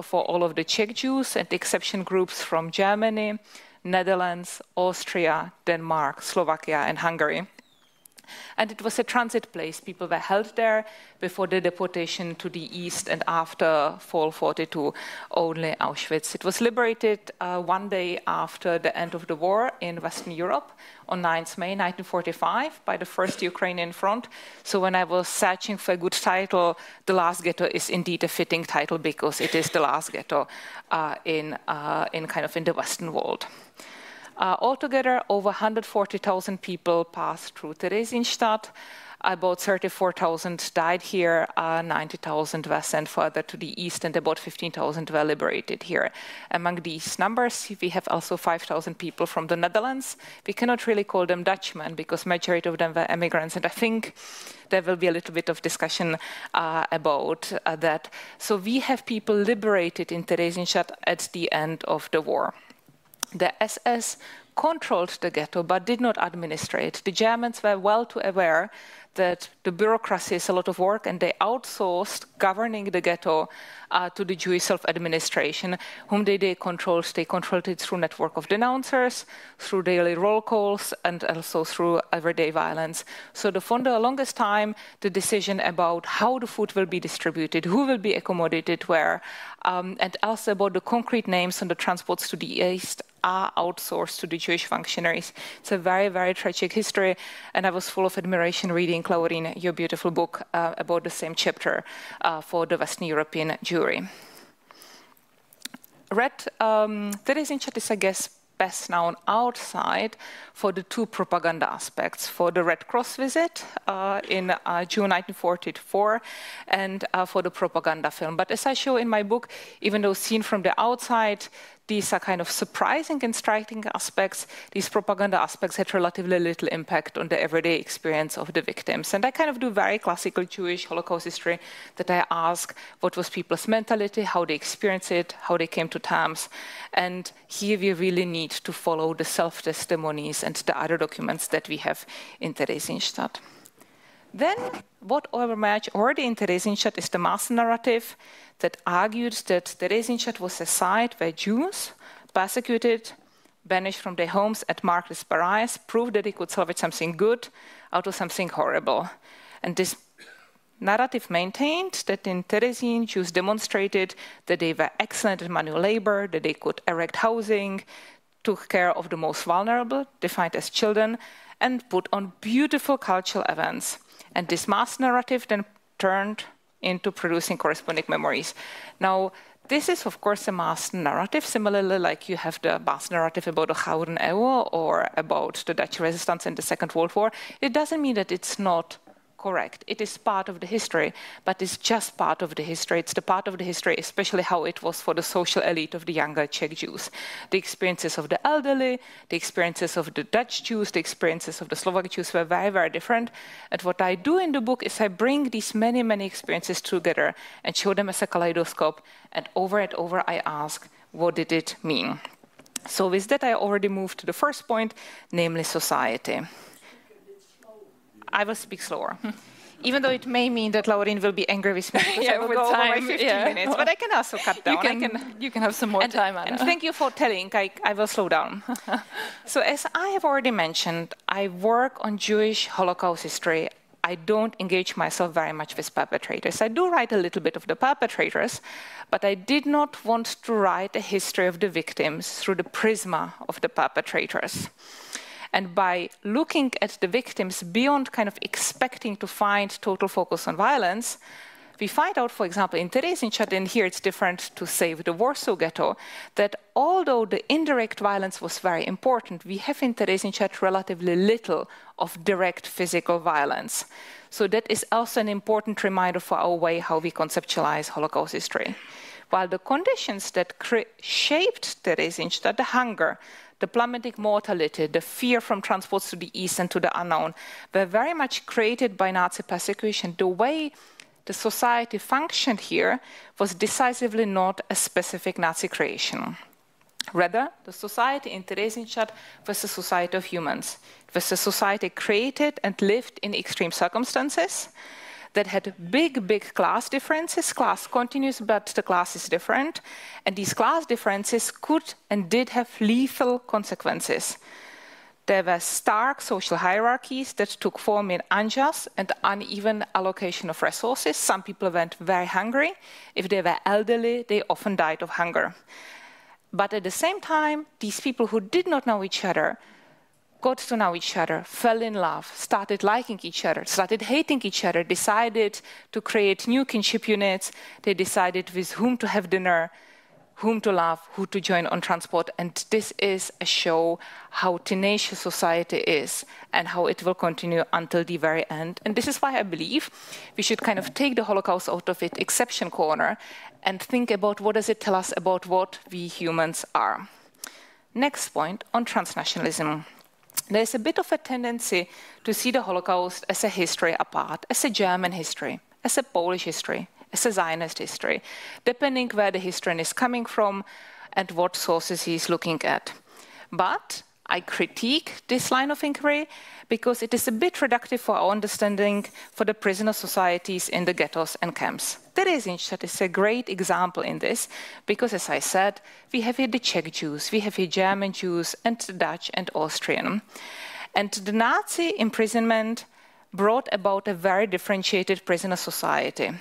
for all of the Czech Jews and exception groups from Germany, Netherlands, Austria, Denmark, Slovakia, and Hungary. And it was a transit place. People were held there before the deportation to the east, and after fall 42, only Auschwitz. It was liberated one day after the end of the war in Western Europe on 9th May 1945 by the First Ukrainian Front. So when I was searching for a good title, The Last Ghetto is indeed a fitting title because it is the last ghetto in the Western world. Altogether, over 140,000 people passed through Theresienstadt. About 34,000 died here, 90,000 were sent further to the east, and about 15,000 were liberated here. Among these numbers, we have also 5,000 people from the Netherlands. We cannot really call them Dutchmen because majority of them were immigrants, and I think there will be a little bit of discussion about that. So we have people liberated in Theresienstadt at the end of the war. The SS controlled the ghetto but did not administrate. The Germans were well too aware that the bureaucracy is a lot of work, and they outsourced governing the ghetto to the Jewish self-administration, whom they controlled. They controlled it through network of denouncers, through daily roll calls, and also through everyday violence. So for the longest time, the decision about how the food will be distributed, who will be accommodated where, and also about the concrete names on the transports to the east are outsourced to the Jewish functionaries. It's a very, very tragic history, and I was full of admiration reading, Laurien, your beautiful book about the same chapter for the Western European Jewry. Theresienstadt is, I guess, best known outside for the two propaganda aspects, for the Red Cross visit in June 1944 and for the propaganda film. But as I show in my book, even though seen from the outside, these are kind of surprising and striking aspects. These propaganda aspects had relatively little impact on the everyday experience of the victims. And I kind of do very classical Jewish Holocaust history, that I ask what was people's mentality, how they experienced it, how they came to terms. And here we really need to follow the self-testimonies and the other documents that we have in Theresienstadt. Then, what emerged already in Theresienstadt is the mass narrative that argued that Theresienstadt was a site where Jews, persecuted, banished from their homes and marked as pariahs, proved that they could salvage something good out of something horrible. And this narrative maintained that in Theresien, Jews demonstrated that they were excellent at manual labor, that they could erect housing, took care of the most vulnerable, defined as children, and put on beautiful cultural events. And this mass narrative then turned into producing corresponding memories. Now, this is, of course, a mass narrative, similarly like you have the mass narrative about the Gouden Eeuw or about the Dutch resistance in the Second World War. It doesn't mean that it's not correct. It is part of the history, but it's just part of the history. It's the part of the history, especially how it was for the social elite of the younger Czech Jews. The experiences of the elderly, the experiences of the Dutch Jews, the experiences of the Slovak Jews were very, very different. And what I do in the book is I bring these many, many experiences together and show them as a kaleidoscope. And over I ask, what did it mean? So with that, I already moved to the first point, namely society. I will speak slower, even though it may mean that Laurien will be angry with me because I will go over my 15 minutes, but I can also cut down. You can have some more time, Anna. And thank you for telling. I will slow down. So as I have already mentioned, I work on Jewish Holocaust history. I don't engage myself very much with perpetrators. I do write a little bit of the perpetrators, but I did not want to write a history of the victims through the prisma of the perpetrators. And by looking at the victims beyond kind of expecting to find total focus on violence, we find out, for example, in Theresienstadt, and here it's different to say with the Warsaw Ghetto, that although the indirect violence was very important, we have in Theresienstadt relatively little of direct physical violence. So that is also an important reminder for our way how we conceptualize Holocaust history. While the conditions that shaped Theresienstadt, the hunger, the plummeting mortality, the fear from transports to the east and to the unknown, were very much created by Nazi persecution. The way the society functioned here was decisively not a specific Nazi creation. Rather, the society in Theresienstadt was a society of humans. It was a society created and lived in extreme circumstances that had big class differences. Class continues, but the class is different. And these class differences could and did have lethal consequences. There were stark social hierarchies that took form in unjust and uneven allocation of resources. Some people went very hungry. If they were elderly, they often died of hunger. But at the same time, these people who did not know each other got to know each other, fell in love, started liking each other, started hating each other, decided to create new kinship units. They decided with whom to have dinner, whom to love, who to join on transport. And this is a show how tenacious society is and how it will continue until the very end. And this is why I believe we should kind of take the Holocaust out of its exception corner and think about what does it tell us about what we humans are. Next point on transnationalism. There's a bit of a tendency to see the Holocaust as a history apart, as a German history, as a Polish history, as a Zionist history, depending where the historian is coming from and what sources he's looking at. But I critique this line of inquiry because it is a bit reductive for our understanding for the prisoner societies in the ghettos and camps. Theresienstadt is a great example in this because, as I said, we have here the Czech Jews, we have here German Jews and the Dutch and Austrian. And the Nazi imprisonment brought about a very differentiated prisoner society.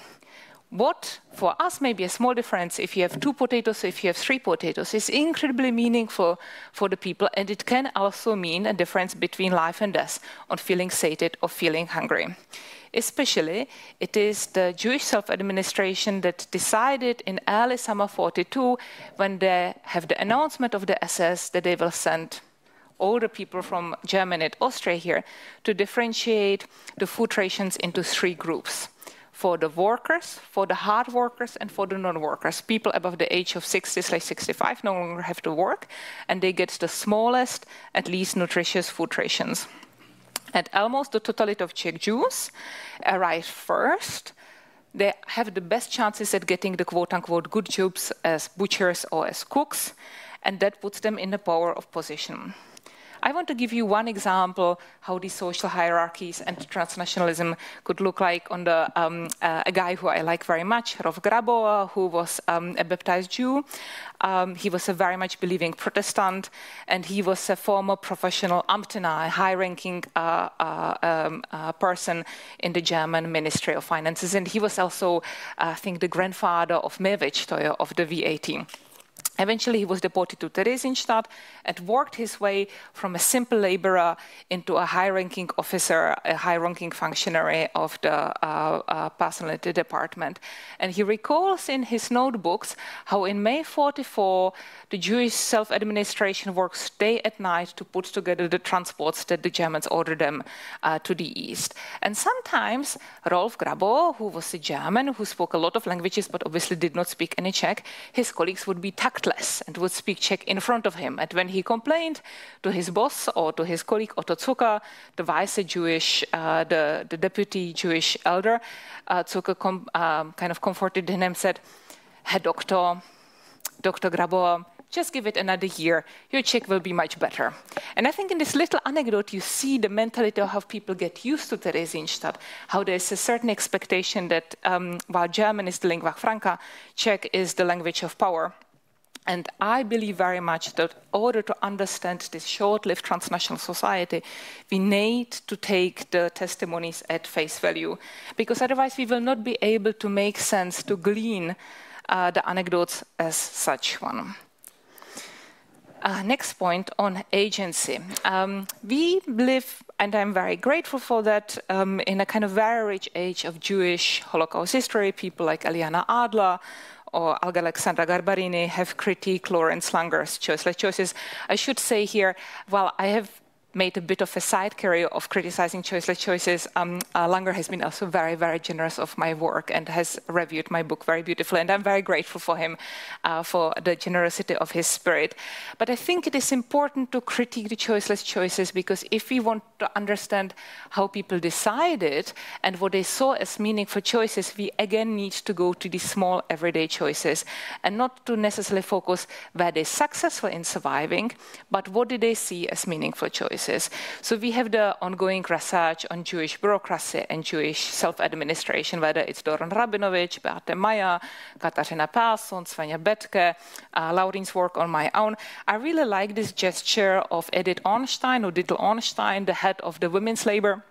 What, for us, may be a small difference if you have 2 potatoes, if you have 3 potatoes, is incredibly meaningful for the people, and it can also mean a difference between life and death, on feeling sated or feeling hungry. Especially, it is the Jewish self-administration that decided in early summer 42, when they have the announcement of the SS that they will send all the people from Germany and Austria here, to differentiate the food rations into 3 groups. For the workers, for the hard workers, and for the non-workers. People above the age of 60/65 no longer have to work, and they get the smallest and least nutritious food rations. And almost the totality of Czech Jews arrive first. They have the best chances at getting the quote-unquote good jobs as butchers or as cooks, and that puts them in the power of position. I want to give you one example how these social hierarchies and transnationalism could look like on the, a guy who I like very much, Drabbe, who was a baptized Jew. He was a very much believing Protestant, and he was a former professional Amtner, a high-ranking person in the German Ministry of Finances. And he was also, I think, the grandfather of Mehrwertsteuer, of the VAT. Eventually, he was deported to Theresienstadt and worked his way from a simple laborer into a high-ranking officer, a high-ranking functionary of the personality department. And he recalls in his notebooks how in May 44, the Jewish self-administration works day and night to put together the transports that the Germans ordered them to the east. And sometimes Rolf Grabo, who was a German, who spoke a lot of languages but obviously did not speak any Czech, his colleagues would be tactless and would speak Czech in front of him. And when he complained to his boss or to his colleague Otto Zucker, the vice Jewish, the deputy Jewish elder, Zucker kind of comforted him and said, "Herr Dr. Grabo, just give it another year, your Czech will be much better." And I think in this little anecdote, you see the mentality of how people get used to Theresienstadt, how there's a certain expectation that while German is the lingua franca, Czech is the language of power. And I believe very much that in order to understand this short-lived transnational society, we need to take the testimonies at face value, because otherwise we will not be able to make sense, to glean the anecdotes as such one. Next point on agency. We live, and I'm very grateful for that, in a kind of very rich age of Jewish Holocaust history. People like Eliana Adler or Alexandra Garbarini have critiqued Laurien Langer's choiceless choices. I should say here, while I have made a bit of a side career of criticizing choiceless choices, Langer has been also very, very generous of my work and has reviewed my book very beautifully, and I'm very grateful for him for the generosity of his spirit. But I think it is important to critique the choiceless choices, because if we want to understand how people decided and what they saw as meaningful choices, we again need to go to these small everyday choices and not to necessarily focus where they're successful in surviving, but what did they see as meaningful choices. agencies. So we have the ongoing research on Jewish bureaucracy and Jewish self-administration, whether it's Doron Rabinovich, Beate Meyer, Katarzyna Persson, Svenja Bethke, Laurien's work on my own. I really like this gesture of Edith Ornstein, or Dittel Ornstein, the head of the women's labor,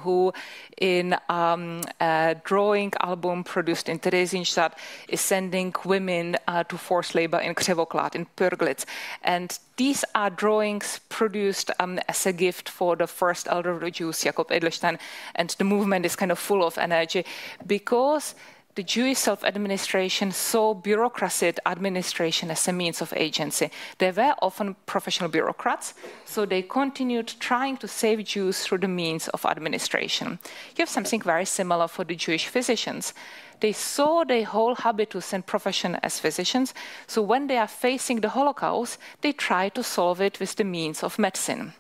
who in a drawing album produced in Theresienstadt is sending women to forced labor in Křivoklát, in Pörglitz. And these are drawings produced as a gift for the first elder of the Jews, Jakob Edelstein, and the movement is kind of full of energy because the Jewish self-administration saw bureaucracy and administration as a means of agency. They were often professional bureaucrats, so they continued trying to save Jews through the means of administration. You have something very similar for the Jewish physicians. They saw their whole habitus and profession as physicians, so when they are facing the Holocaust, they try to solve it with the means of medicine,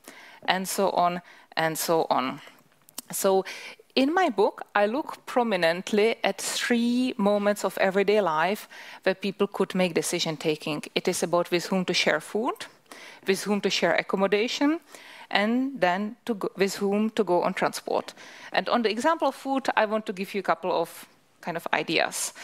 and so on and so on. So in my book, I look prominently at 3 moments of everyday life where people could make decision-taking. It is about with whom to share food, with whom to share accommodation, and then with whom to go on transport. And on the example of food, I want to give you a couple of kind of ideas.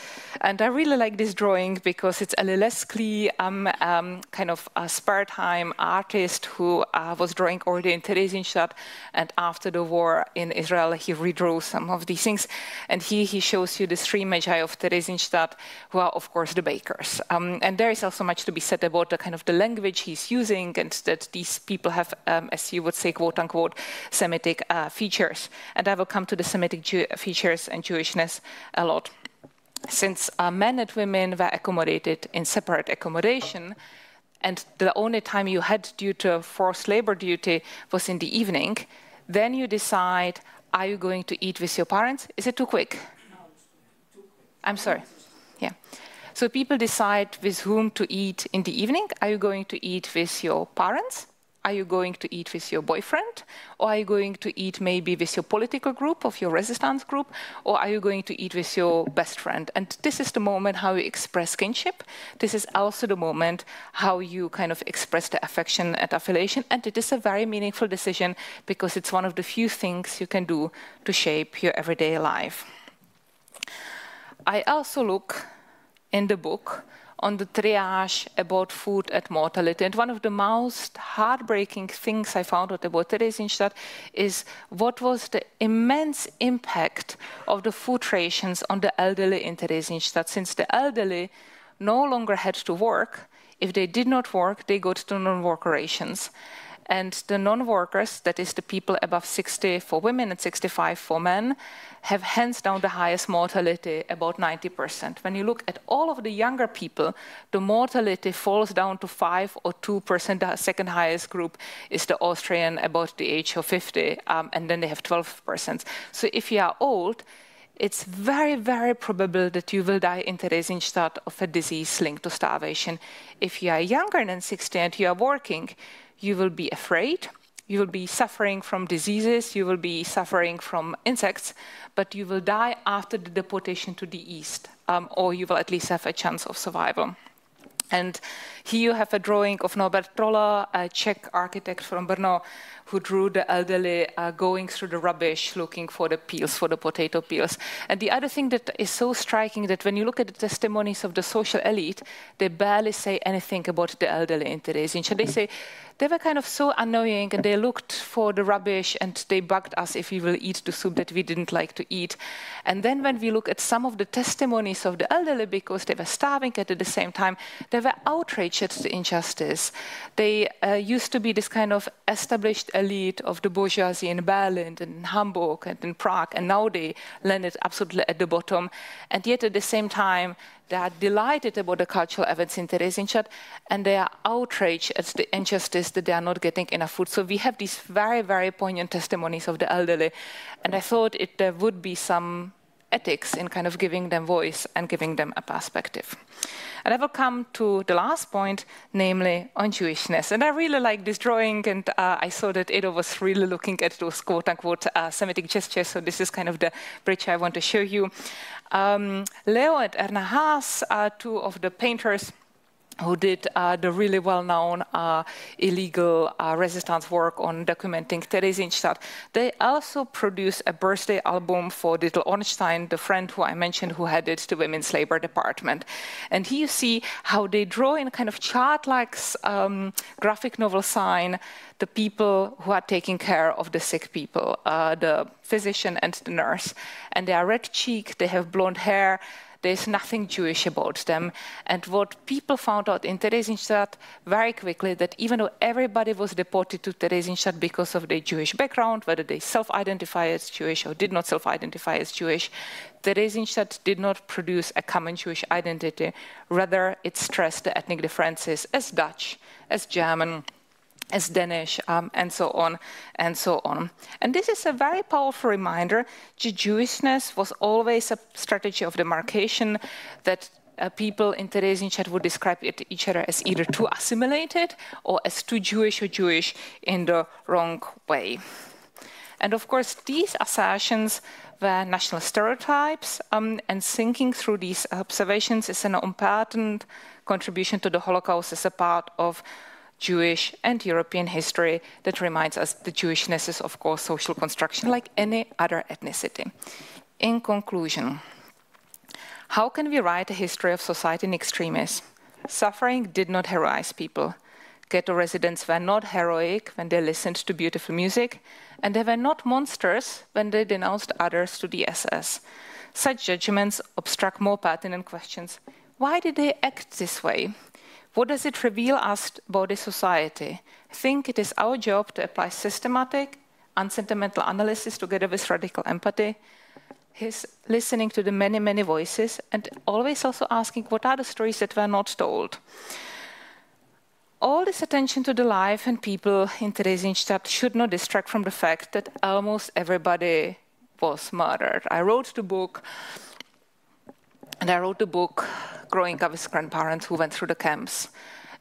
And I really like this drawing because it's Eli Leslie, kind of a spare time artist who was drawing already in Theresienstadt, and after the war in Israel, he redrew some of these things. And here he shows you the 3 magi of Theresienstadt, who are, of course, the bakers. And there is also much to be said about the kind of the language he's using, and that these people have, as you would say, quote-unquote, Semitic features. And I will come to the Semitic features and Jewishness a lot. Since men and women were accommodated in separate accommodation, and the only time you had due to forced labor duty was in the evening, then you decide, are you going to eat with your parents? Is it too quick? No, it's too quick. I'm sorry. Yeah. So people decide with whom to eat in the evening. Are you going to eat with your parents? Are you going to eat with your boyfriend? Or are you going to eat maybe with your political group, of your resistance group? Or are you going to eat with your best friend? And this is the moment how you express kinship. This is also the moment how you kind of express the affection and affiliation. And it is a very meaningful decision because it's one of the few things you can do to shape your everyday life. I also look in the book on the triage about food and mortality. And one of the most heartbreaking things I found out about Theresienstadt is what was the immense impact of the food rations on the elderly in Theresienstadt. Since the elderly no longer had to work, if they did not work, they got to non-worker rations. And the non-workers, that is the people above 60 for women and 65 for men, have hands down the highest mortality, about 90%. When you look at all of the younger people, the mortality falls down to 5 or 2%. The second highest group is the Austrian, about the age of 50, and then they have 12%. So if you are old, it's very, very probable that you will die in Theresienstadt of a disease linked to starvation. If you are younger than 60 and you are working, you will be afraid, you will be suffering from diseases, you will be suffering from insects, but you will die after the deportation to the east, or you will at least have a chance of survival. And here you have a drawing of Norbert Troller, a Czech architect from Brno, who drew the elderly going through the rubbish, looking for the peels, for the potato peels. And the other thing that is so striking that when you look at the testimonies of the social elite, they barely say anything about the elderly in Theresienstadt. They say they were kind of so annoying, and they looked for the rubbish, and they bugged us if we will eat the soup that we didn't like to eat. And then when we look at some of the testimonies of the elderly, because they were starving at the same time, they were outraged at the injustice. They used to be this kind of established elite of the bourgeoisie in Berlin and in Hamburg and in Prague, and now they landed absolutely at the bottom. And yet at the same time, they are delighted about the cultural events in Theresienstadt, and they are outraged at the injustice that they are not getting enough food. So we have these very, very poignant testimonies of the elderly, and I thought there would be some ethics in kind of giving them voice and giving them a perspective. And I will come to the last point, namely on Jewishness. And I really like this drawing, and I saw that Edo was really looking at those quote-unquote Semitic gestures, so this is kind of the bridge I want to show you. Leo and Erna Haas are two of the painters who did the really well-known illegal resistance work on documenting Theresienstadt. They also produced a birthday album for little Ornstein, the friend who I mentioned who headed the women's labor department. And here you see how they draw in a kind of chart-like graphic novel sign the people who are taking care of the sick people, the physician and the nurse. And they are red-cheeked, they have blonde hair, there's nothing Jewish about them. And what people found out in Theresienstadt very quickly, that even though everybody was deported to Theresienstadt because of their Jewish background, whether they self-identify as Jewish or did not self-identify as Jewish, Theresienstadt did not produce a common Jewish identity. Rather, it stressed the ethnic differences as Dutch, as German, as Danish, and so on, and so on. And this is a very powerful reminder that Jewishness was always a strategy of demarcation, that people in Theresienstadt would describe each other as either too assimilated or as too Jewish or Jewish in the wrong way. And of course, these assertions were national stereotypes, and thinking through these observations is an important contribution to the Holocaust as a part of Jewish and European history that reminds us that Jewishness is, of course, social construction like any other ethnicity. In conclusion, how can we write a history of society in extremis? Suffering did not heroize people. Ghetto residents were not heroic when they listened to beautiful music, and they were not monsters when they denounced others to the SS. Such judgments obstruct more pertinent questions. Why did they act this way? What does it reveal us about the society? I think it is our job to apply systematic, unsentimental analysis together with radical empathy, his listening to the many, many voices, and always also asking what are the stories that were not told. All this attention to the life and people in Theresienstadt should not distract from the fact that almost everybody was murdered. I wrote the book growing up with grandparents who went through the camps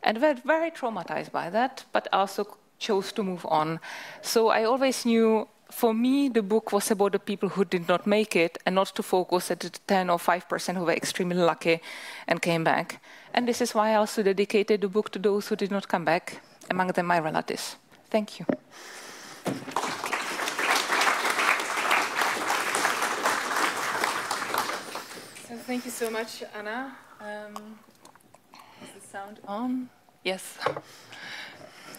and were very traumatized by that, but also chose to move on. So I always knew, for me, the book was about the people who did not make it and not to focus at the 10 or 5% who were extremely lucky and came back. And this is why I also dedicated the book to those who did not come back, among them my relatives. Thank you. So thank you so much, Anna. Is the sound on? Yes.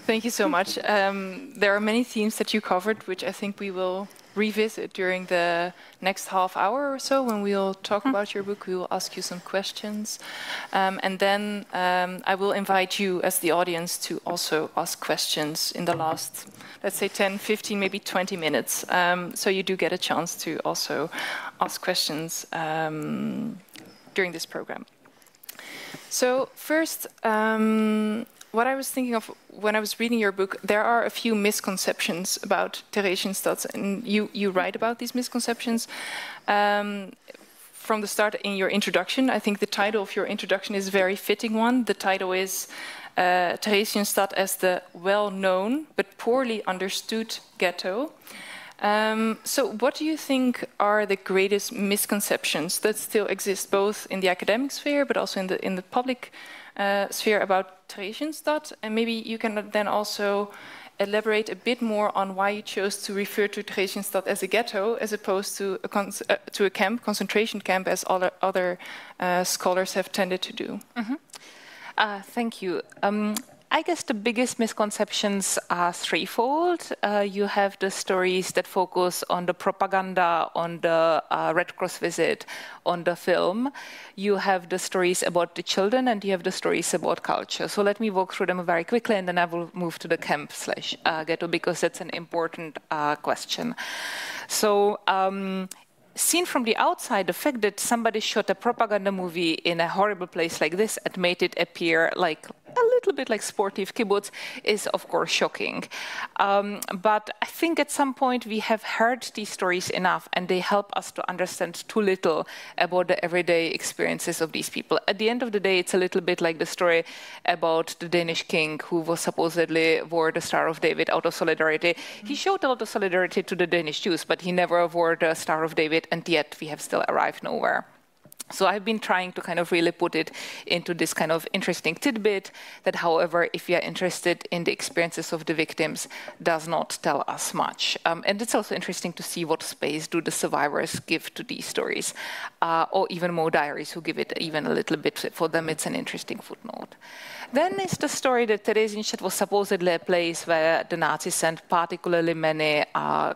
Thank you so much. There are many themes that you covered, which I think we will revisit during the next half hour or so when we'll talk about your book. We will ask you some questions. And then I will invite you as the audience to also ask questions in the last, let's say 10, 15, maybe 20 minutes. So you do get a chance to also ask questions during this program. So first, what I was thinking of when I was reading your book, there are a few misconceptions about Theresienstadt, and you write about these misconceptions from the start in your introduction. I think the title of your introduction is a very fitting one. The title is Theresienstadt as the well-known but poorly understood ghetto. So what do you think are the greatest misconceptions that still exist both in the academic sphere but also in the public sphere about Theresienstadt? And maybe you can then also elaborate a bit more on why you chose to refer to Theresienstadt as a ghetto as opposed to a camp, concentration camp, as other scholars have tended to do. Thank you. I guess the biggest misconceptions are threefold. You have the stories that focus on the propaganda, on the Red Cross visit, on the film. You have the stories about the children, and you have the stories about culture. So let me walk through them very quickly, and then I will move to the camp/ghetto, because that's an important question. So seen from the outside, the fact that somebody shot a propaganda movie in a horrible place like this and made it appear like a little bit like sportive kibbutz is, of course, shocking. But I think at some point we have heard these stories enough, and they help us to understand too little about the everyday experiences of these people. At the end of the day, it's a little bit like the story about the Danish king who was supposedly wore the Star of David out of solidarity. He showed a lot of solidarity to the Danish Jews, but he never wore the Star of David, and yet we have still arrived nowhere. So I've been trying to kind of really put it into this kind of interesting tidbit that, however, if you are interested in the experiences of the victims, does not tell us much. And it's also interesting to see what space do the survivors give to these stories, or even more diaries who give it even a little bit. For them, it's an interesting footnote. Then is the story that Theresienstadt was supposedly a place where the Nazis sent particularly many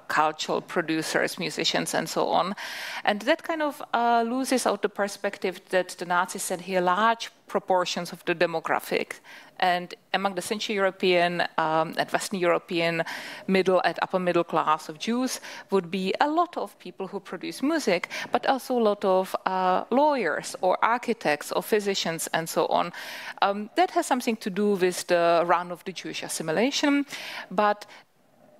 cultural producers, musicians, and so on. And that kind of loses out the perspective that the Nazis sent here large proportions of the demographic. And among the Central European and Western European middle and upper middle class of Jews would be a lot of people who produce music, but also a lot of lawyers or architects or physicians and so on. That has something to do with the run of the Jewish assimilation, but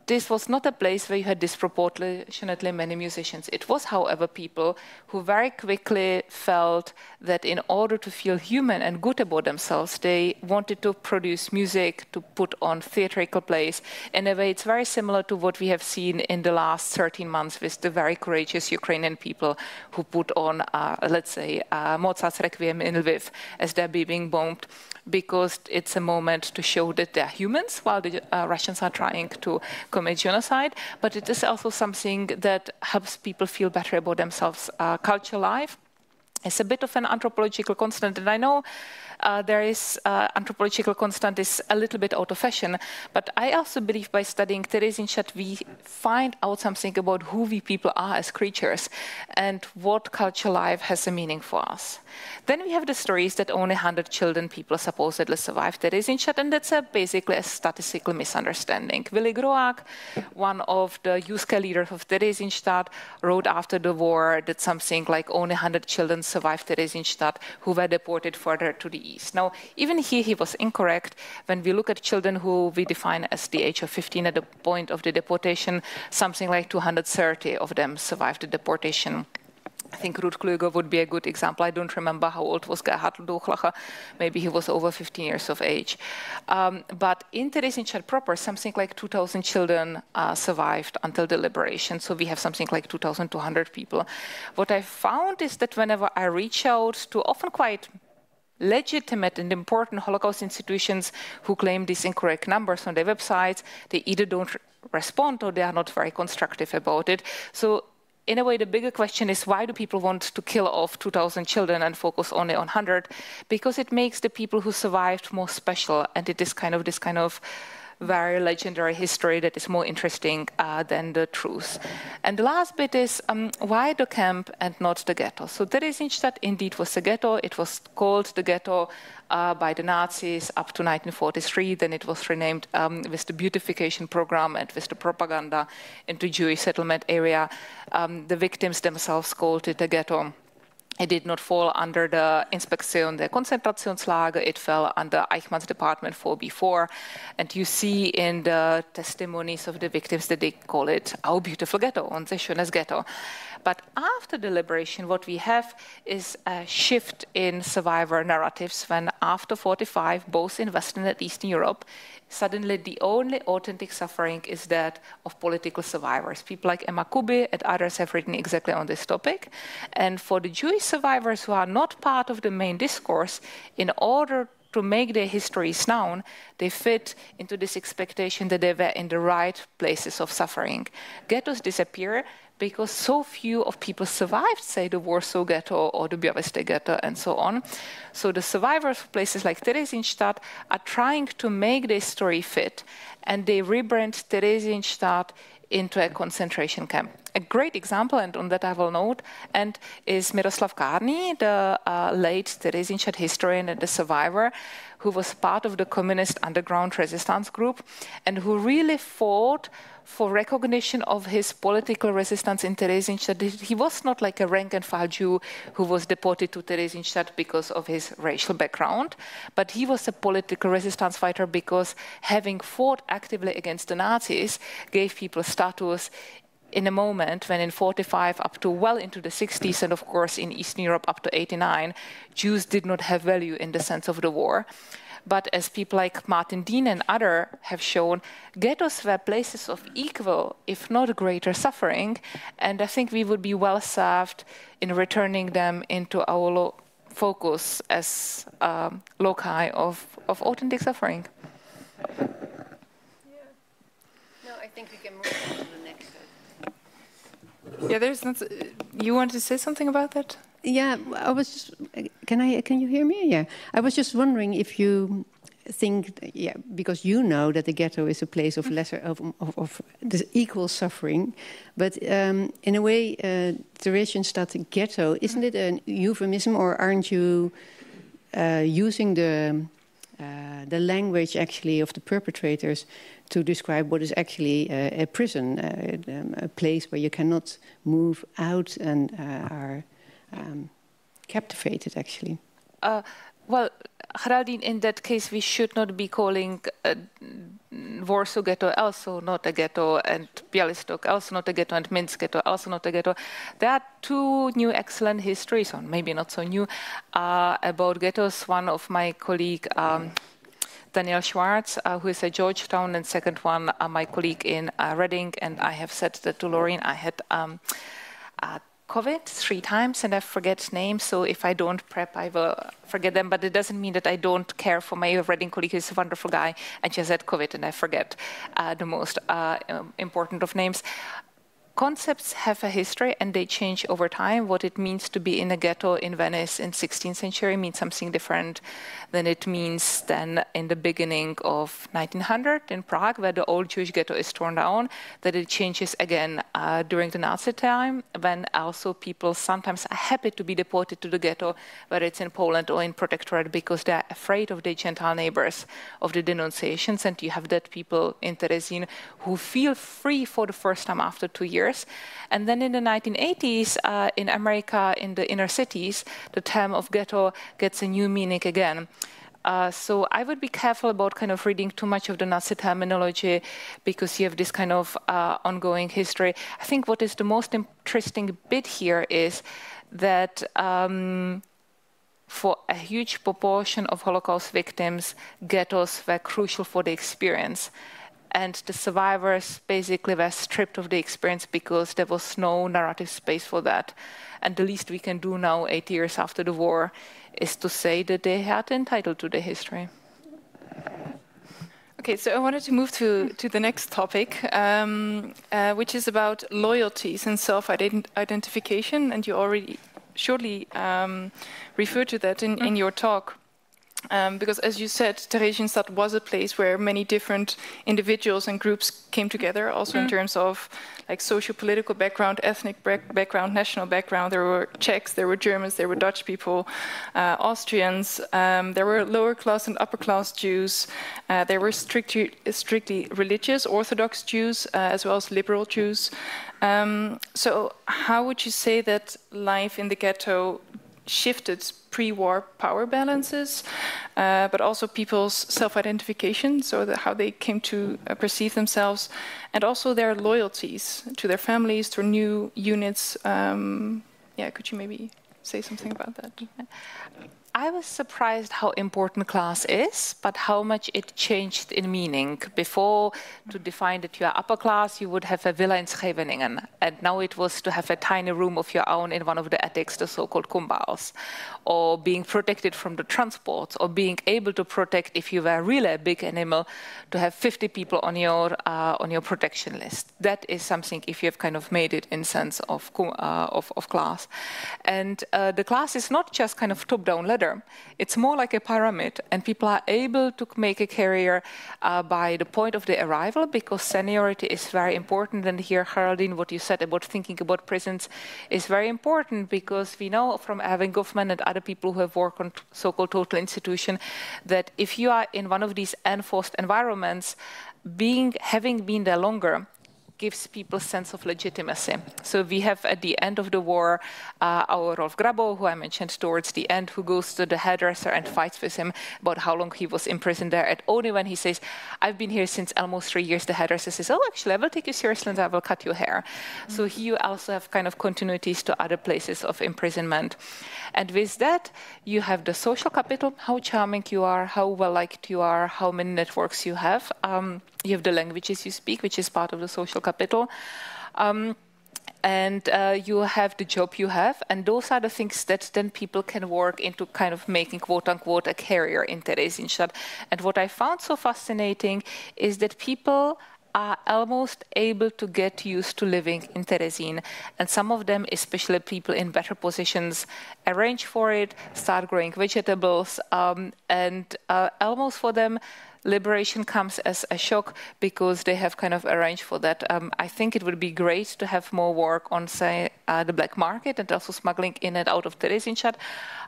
this was not a place where you had disproportionately many musicians. It was, however, people who very quickly felt that in order to feel human and good about themselves, they wanted to produce music, to put on theatrical plays. In a way, it's very similar to what we have seen in the last 13 months with the very courageous Ukrainian people who put on, let's say, Mozart's Requiem in Lviv as they're being bombed, because it's a moment to show that they're humans while the Russians are trying to commit genocide, but it is also something that helps people feel better about themselves. Cultural life is a bit of an anthropological constant, and I know there is anthropological constant is a little bit out of fashion, but I also believe by studying Theresienstadt we find out something about who we people are as creatures and what cultural life has a meaning for us. Then we have the stories that only 100 children people supposedly survived Theresienstadt, and that's basically a statistical misunderstanding. Willy Groak, one of the youth care leaders of Theresienstadt, wrote after the war that something like only 100 children survived Theresienstadt who were deported further to the east. Now, even here he was incorrect. When we look at children who we define as the age of 15 at the point of the deportation, something like 230 of them survived the deportation. I think Ruth Kluger would be a good example. I don't remember how old was Gerhard Dochlacher. Maybe he was over 15 years of age. But in Theresienstadt proper, something like 2,000 children survived until the liberation. So we have something like 2,200 people. What I found is that whenever I reach out to often quite legitimate and important Holocaust institutions who claim these incorrect numbers on their websites, they either don't respond or they are not very constructive about it. So in a way, the bigger question is, why do people want to kill off 2,000 children and focus only on 100? Because it makes the people who survived more special, and it is kind of this kind of very legendary history that is more interesting than the truth. And the last bit is, why the camp and not the ghetto? So Theresienstadt indeed was a ghetto. It was called the ghetto by the Nazis up to 1943. Then it was renamed with the beautification program and with the propaganda into Jewish settlement area. The victims themselves called it a ghetto. It did not fall under the Inspektion der Konzentrationslager. It fell under Eichmann's Department 4B4. And you see in the testimonies of the victims that they call it our beautiful ghetto, unser schönes Ghetto. But after the liberation, what we have is a shift in survivor narratives when after 45, both in Western and Eastern Europe, suddenly the only authentic suffering is that of political survivors. People like Emma Kubi and others have written exactly on this topic. And for the Jewish survivors who are not part of the main discourse, in order to make their histories known, they fit into this expectation that they were in the right places of suffering. Ghettos disappear because so few of people survived, say, the Warsaw Ghetto or the Białystok Ghetto and so on. So the survivors of places like Theresienstadt are trying to make their story fit, and they rebrand Theresienstadt into a concentration camp. A great example, and on that I will note, and is Miroslav Karný, the late Theresienstadt historian and the survivor, who was part of the communist underground resistance group, and who really fought for recognition of his political resistance in Theresienstadt. He was not like a rank-and-file Jew who was deported to Theresienstadt because of his racial background, but he was a political resistance fighter because having fought actively against the Nazis gave people status in a moment when in 45 up to well into the 60s, and of course in Eastern Europe up to 89, Jews did not have value in the sense of the war. But as people like Martin Dean and others have shown, ghettos were places of equal, if not greater, suffering. And I think we would be well served in returning them into our focus as loci of authentic suffering. No, I think we can move on to the next. Yeah, there's not. You want to say something about that? Yeah, I was just. Can you hear me? Yeah, I was just wondering if you think, yeah, because you know that the ghetto is a place of lesser of the equal suffering, but in a way, Theresienstadt ghetto, isn't it a euphemism, or aren't you using the language actually of the perpetrators to describe what is actually a prison, a place where you cannot move out and are captivated, actually? Well, Geraldien, in that case, we should not be calling Warsaw Ghetto also not a ghetto, and Białystok also not a ghetto, and Minsk Ghetto also not a ghetto. There are two new excellent histories, or maybe not so new, about ghettos. One of my colleague, Daniel Schwartz, who is at Georgetown, and second one, my colleague in Reading, and I have said that to Laurien. I had COVID 3 times, and I forget names, so if I don't prep, I will forget them, but it doesn't mean that I don't care for my Reading colleague. He's a wonderful guy, and just had COVID, and I forget the most important of names. Concepts have a history, and they change over time. What it means to be in a ghetto in Venice in 16th century means something different than it means then in the beginning of 1900 in Prague, where the old Jewish ghetto is torn down, that it changes again during the Nazi time, when also people sometimes are happy to be deported to the ghetto, whether it's in Poland or in Protectorate, because they're afraid of their Gentile neighbors, of the denunciations, and you have that people in Theresien who feel free for the first time after 2 years. And then in the 1980s, in America, in the inner cities, the term of ghetto gets a new meaning again. So I would be careful about kind of reading too much of the Nazi terminology, because you have this kind of ongoing history. I think what is the most interesting bit here is that for a huge proportion of Holocaust victims, ghettos were crucial for the experience. And the survivors basically were stripped of the experience because there was no narrative space for that. And the least we can do now, 8 years after the war, is to say that they had entitled to the history. Okay, so I wanted to move to the next topic, which is about loyalties and self-identification. And you already shortly referred to that in your talk. Because, as you said, Theresienstadt was a place where many different individuals and groups came together, also in terms of like socio-political background, ethnic background, national background. There were Czechs, there were Germans, there were Dutch people, Austrians. There were lower-class and upper-class Jews. There were strictly religious, Orthodox Jews, as well as liberal Jews. So how would you say that life in the ghetto shifted pre-war power balances, but also people's self-identification, so how they came to perceive themselves, and also their loyalties to their families, to new units? Yeah, could you maybe say something about that? I was surprised how important class is, but how much it changed in meaning. Before, to define that you are upper class, you would have a villa in Scheveningen. And now it was to have a tiny room of your own in one of the attics, the so-called Kumbaus, or being protected from the transports, or being able to protect, if you were really a big animal, to have 50 people on your protection list. That is something, if you have kind of made it in sense of class. And the class is not just kind of top-down ladder. It's more like a pyramid, and people are able to make a career by the point of the arrival, because seniority is very important. And here, Geraldien, what you said about thinking about prisons is very important, because we know from Erwin Goffman and other people who have worked on so-called total institution that if you are in one of these enforced environments, having been there longer, gives people a sense of legitimacy. So we have at the end of the war our Rolf Grabo, who I mentioned towards the end, who goes to the hairdresser and fights with him about how long he was imprisoned there. And only when he says, I've been here since almost 3 years, the hairdresser says, oh, actually, I will take you seriously and I will cut your hair. So here you also have kind of continuities to other places of imprisonment. And with that, you have the social capital, how charming you are, how well-liked you are, how many networks you have. You have the languages you speak, which is part of the social capital. And you have the job you have, and those are the things that then people can work into kind of making, quote-unquote, a career in Theresienstadt. And what I found so fascinating is that people are almost able to get used to living in Theresien. And some of them, especially people in better positions, arrange for it, start growing vegetables, and almost for them, liberation comes as a shock because they have kind of arranged for that. I think it would be great to have more work on, say, the black market and also smuggling in and out of Theresienstadt.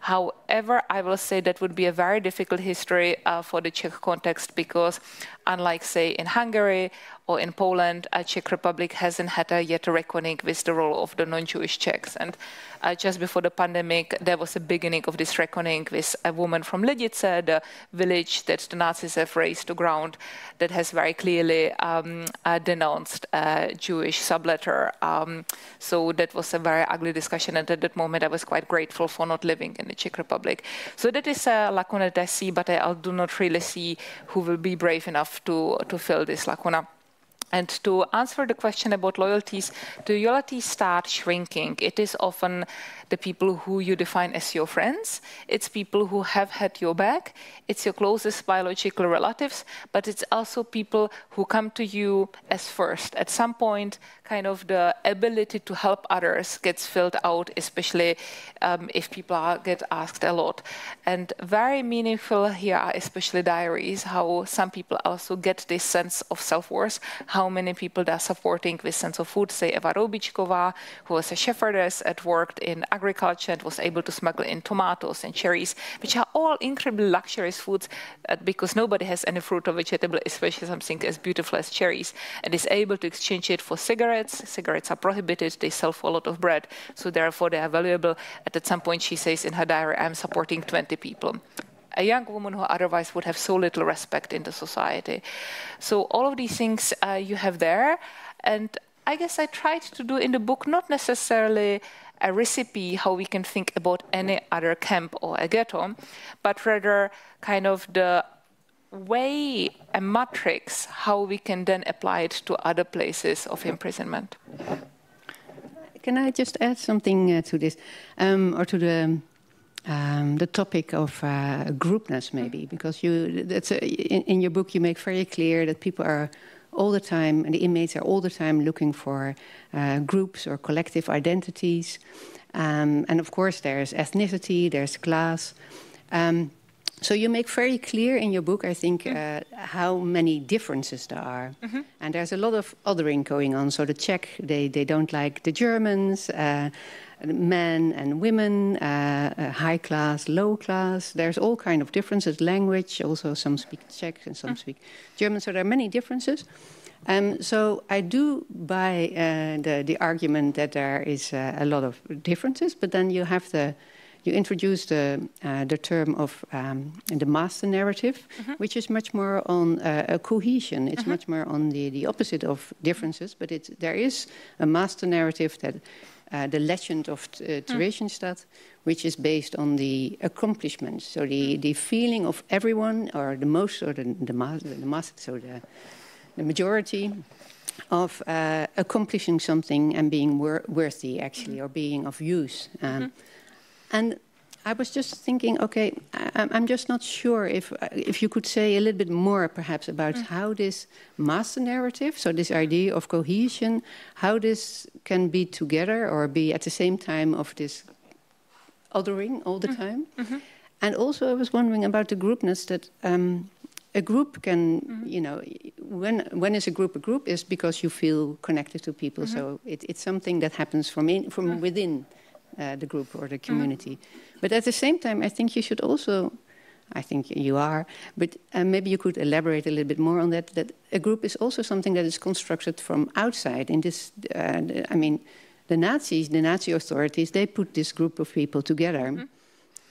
However, I will say that would be a very difficult history for the Czech context because unlike, say, in Hungary or in Poland, Czech Republic hasn't had yet a reckoning with the role of the non-Jewish Czechs. And just before the pandemic, there was a beginning of this reckoning with a woman from Lidice, the village that the Nazis have razed to ground, that has very clearly denounced Jewish subletter. So that was a very ugly discussion, and at that moment I was quite grateful for not living in the Czech Republic. So that is a lacuna that I see, but I do not really see who will be brave enough to fill this lacuna. And to answer the question about loyalties, the loyalties start shrinking. It is often the people who you define as your friends. It's people who have had your back. It's your closest biological relatives, but it's also people who come to you as first. At some point, kind of the ability to help others gets filled out, especially if people get asked a lot. And very meaningful here are especially diaries, how some people also get this sense of self-worth, how many people they're supporting with sense of food. Say Eva Robičková, who was a shepherdess and worked in agriculture and was able to smuggle in tomatoes and cherries, which are all incredibly luxurious foods because nobody has any fruit or vegetable, especially something as beautiful as cherries, and is able to exchange it for cigarettes. Cigarettes are prohibited, they sell for a lot of bread, so therefore they are valuable. And at some point she says in her diary, I'm supporting 20 people. A young woman who otherwise would have so little respect in the society. So all of these things you have there, and I guess I tried to do in the book not necessarily a recipe how we can think about any other camp or a ghetto, but rather kind of the way, a matrix, how we can then apply it to other places of imprisonment. Can I just add something to this, or to the topic of groupness, maybe, because in your book you make very clear that people are all the time, and the inmates are all the time looking for groups or collective identities, and of course there's ethnicity, there's class. So you make very clear in your book, I think, how many differences there are. And there's a lot of othering going on. So the Czech, they don't like the Germans, men and women, high class, low class. There's all kind of differences. Language, also some speak Czech and some speak German. So there are many differences. So I do buy the argument that there is a lot of differences, but then you have you introduce the term of the master narrative, which is much more on a cohesion. It's much more on the opposite of differences, but there is a master narrative that the legend of Theresienstadt, which is based on the accomplishments. So the feeling of everyone, or the most, or the mass, so the majority of accomplishing something and being worthy, actually, or being of use. And I was just thinking, okay, I'm just not sure if you could say a little bit more, perhaps, about how this master narrative, so this idea of cohesion, how this can be together or be at the same time of this othering all the time. And also I was wondering about the groupness, that a group can, you know, when is a group is because you feel connected to people. So it's something that happens from within the group or the community. But at the same time, I think you should also I think you are. But maybe you could elaborate a little bit more on that. That a group is also something that is constructed from outside. In this, I mean, the Nazis, the Nazi authorities, they put this group of people together.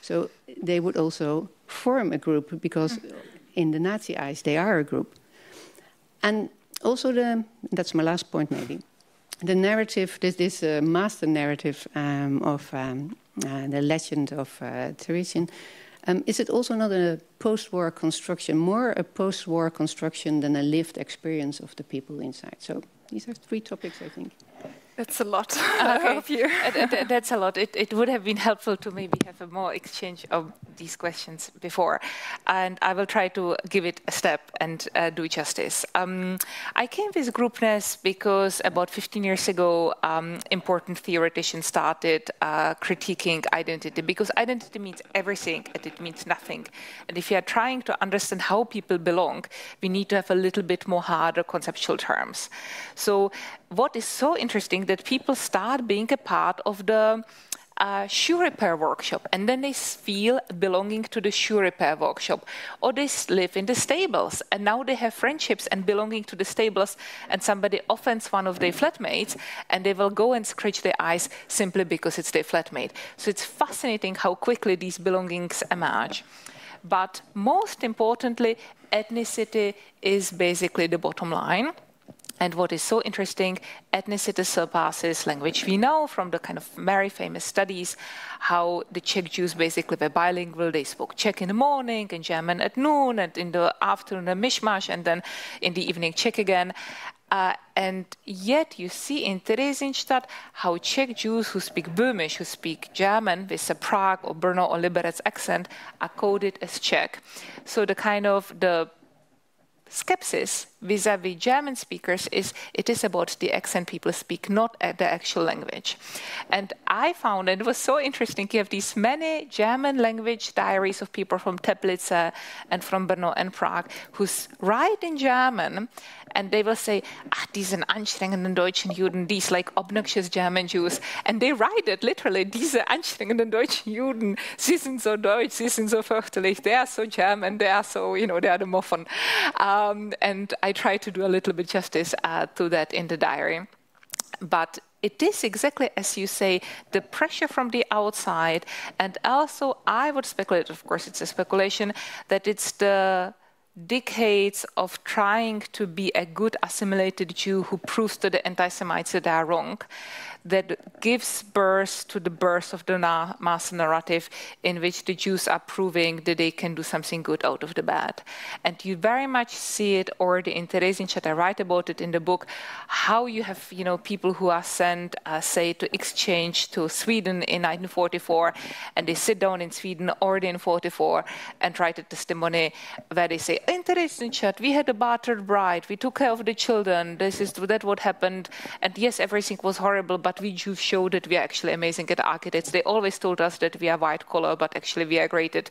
So they would also form a group because in the Nazi eyes, they are a group. And also that's my last point maybe, the narrative, this master narrative of the legend of Theresien, is it also not a post-war construction, more a post-war construction than a lived experience of the people inside? So these are 3 topics, I think. That's a lot of you. That's a lot. It would have been helpful to maybe have a more exchange of these questions before. And I will try to give it a step and do justice. I came with groupness because about 15 years ago, important theoreticians started critiquing identity, because identity means everything and it means nothing. And if you are trying to understand how people belong, we need to have a little bit more harder conceptual terms. So what is so interesting that people start being a part of the shoe repair workshop, and then they feel belonging to the shoe repair workshop, or they live in the stables, and now they have friendships and belonging to the stables, and somebody offends one of their flatmates, and they will go and scratch their eyes simply because it's their flatmate. So it's fascinating how quickly these belongings emerge. But most importantly, ethnicity is basically the bottom line. And what is so interesting, ethnicity surpasses language. We know from the kind of very famous studies how the Czech Jews basically were bilingual. They spoke Czech in the morning and German at noon, and in the afternoon a mishmash, and then in the evening Czech again. And yet you see in Theresienstadt how Czech Jews who speak Böhmisch, who speak German with a Prague or Brno or Liberec accent, are coded as Czech. So the kind of the skepsis vis-a-vis German speakers is it is about the accent people speak, not the actual language. And I found, and it was so interesting, you have these many German language diaries of people from Teplice and from Brno and Prague who write in German, and they will say, diese anstrengenden deutschen Juden, these like obnoxious German Jews. And they write it literally, diese anstrengenden deutschen Juden, sie sind so deutsch, sie sind so fürchterlich, they are so German, they are so, you know, they are the Muffen. And I try to do a little bit justice to that in the diary. But it is exactly as you say, the pressure from the outside, and also I would speculate, of course it's a speculation, that it's the decades of trying to be a good assimilated Jew who proves to the anti-Semites that they are wrong, that gives birth to the birth of the mass narrative in which the Jews are proving that they can do something good out of the bad. And you very much see it already in Theresienstadt. I write about it in the book, how you have, you know, people who are sent, say, to exchange to Sweden in 1944, and they sit down in Sweden already in 1944 and write a testimony where they say, in Theresienstadt, we had a battered bride, we took care of the children, that what happened, and yes, everything was horrible, but we Jews showed that we are actually amazing at architects. They always told us that we are white collar, but actually we are great at,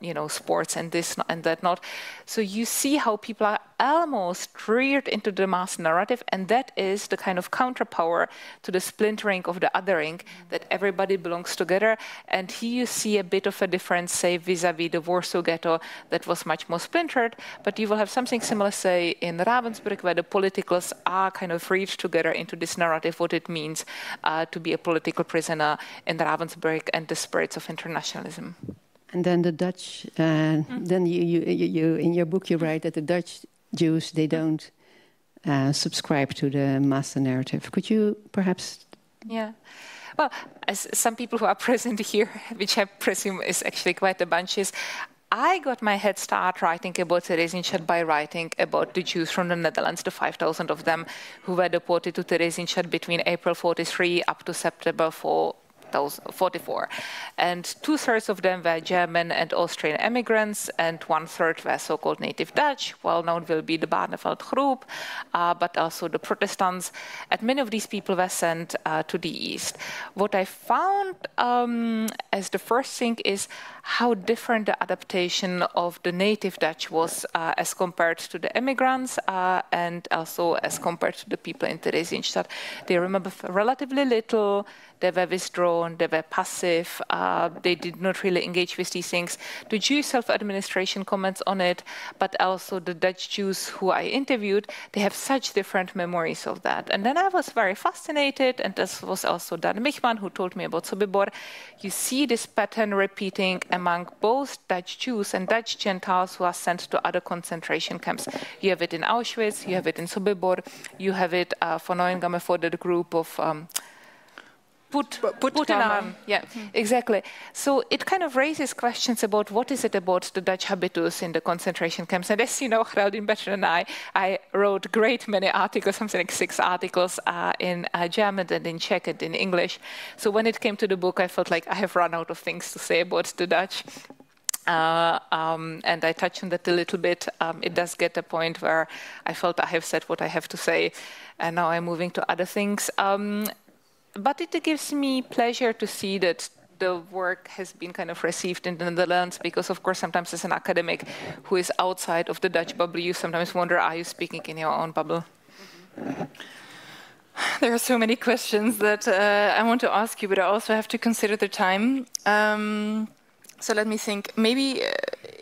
you know, sports and this and that not. So you see how people are almost reared into the mass narrative, and that is the kind of counterpower to the splintering of the othering, that everybody belongs together. And here you see a bit of a difference, say, vis-a-vis the Warsaw Ghetto that was much more splintered, but you will have something similar, say, in Ravensbrück, where the politicals are kind of reared together into this narrative, what it means to be a political prisoner in Ravensbrück and the spirits of internationalism. And then the Dutch, then you in your book you write that the Dutch Jews, they don't subscribe to the master narrative. Could you perhaps... Yeah. Well, as some people who are present here, which I presume is actually quite a bunch, is I got my head start writing about Theresienstadt by writing about the Jews from the Netherlands, the 5,000 of them who were deported to Theresienstadt between April 43 up to September 44. And 2/3 of them were German and Austrian immigrants, and 1/3 were so-called native Dutch. Well-known will be the Barneveld group, but also the Protestants. And many of these people were sent to the East. What I found as the first thing is how different the adaptation of the native Dutch was as compared to the immigrants and also as compared to the people in Theresienstadt. They remember relatively little. They were withdrawn. on, they were passive, they did not really engage with these things. The Jewish self-administration comments on it, but also the Dutch Jews who I interviewed, they have such different memories of that. And then I was very fascinated, and this was also Dan Michman who told me about Sobibor. You see this pattern repeating among both Dutch Jews and Dutch Gentiles who are sent to other concentration camps. You have it in Auschwitz, you have it in Sobibor, you have it for Neuengamme for the group of Putenan. Yeah, exactly. So it kind of raises questions about what is it about the Dutch habitus in the concentration camps. And as you know, Geraldien better than I wrote great many articles, something like 6 articles in German and in Czech and in English. So when it came to the book, I felt like I have run out of things to say about the Dutch. And I touched on that a little bit. It does get a point where I felt I have said what I have to say, and now I'm moving to other things. But it gives me pleasure to see that the work has been kind of received in the Netherlands, because of course sometimes as an academic who is outside of the Dutch bubble, you sometimes wonder, are you speaking in your own bubble? There are so many questions that I want to ask you, but I also have to consider the time. So let me think. Maybe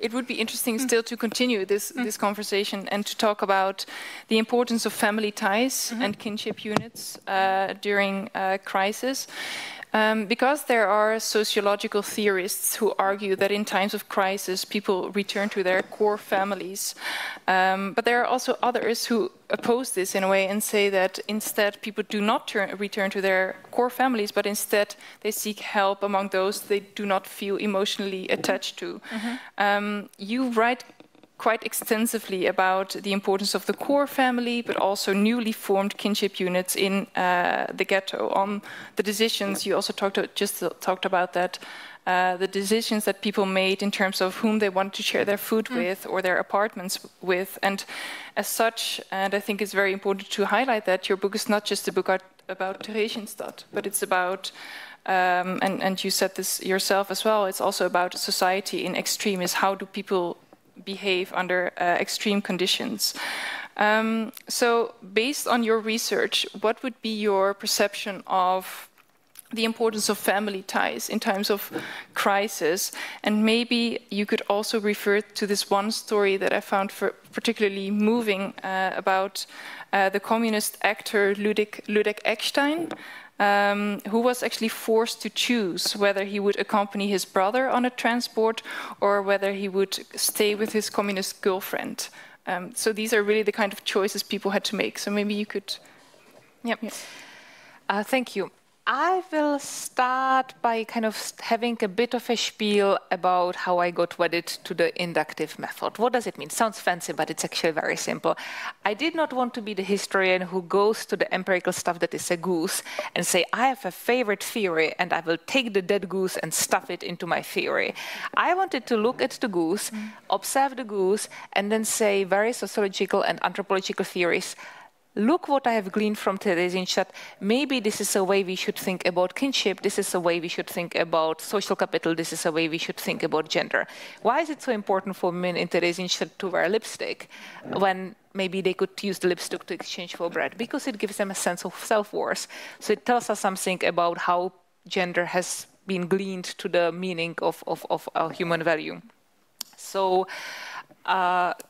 it would be interesting still to continue this conversation and to talk about the importance of family ties and kinship units during crisis. Because there are sociological theorists who argue that in times of crisis, people return to their core families. But there are also others who oppose this in a way and say that instead people do not return to their core families, but instead they seek help among those they do not feel emotionally attached to. You write quite extensively about the importance of the core family, but also newly formed kinship units in the ghetto. On the decisions, you also talked about that, the decisions that people made in terms of whom they wanted to share their food with or their apartments with. And as such, and I think it's very important to highlight that your book is not just a book about Theresienstadt, but it's about, and you said this yourself as well, it's also about society in extremis. How do people behave under extreme conditions? So based on your research, what would be your perception of the importance of family ties in times of crisis? And maybe you could also refer to this one story that I found particularly moving about the communist actor Ludek Eckstein, who was actually forced to choose whether he would accompany his brother on a transport or whether he would stay with his communist girlfriend. So these are really the kind of choices people had to make. So maybe you could... Yep. Thank you. I will start by kind of having a bit of a spiel about how I got wedded to the inductive method. What does it mean? Sounds fancy, but it's actually very simple. I did not want to be the historian who goes to the empirical stuff that is a goose and say, I have a favorite theory and I will take the dead goose and stuff it into my theory. I wanted to look at the goose, observe the goose, and then say very sociological and anthropological theories. Look what I have gleaned from Theresienstadt. Maybe this is a way we should think about kinship. This is a way we should think about social capital. This is a way we should think about gender. Why is it so important for men in Theresienstadt to wear lipstick when maybe they could use the lipstick to exchange for bread? Because it gives them a sense of self-worth. So it tells us something about how gender has been gleaned to the meaning of human value. So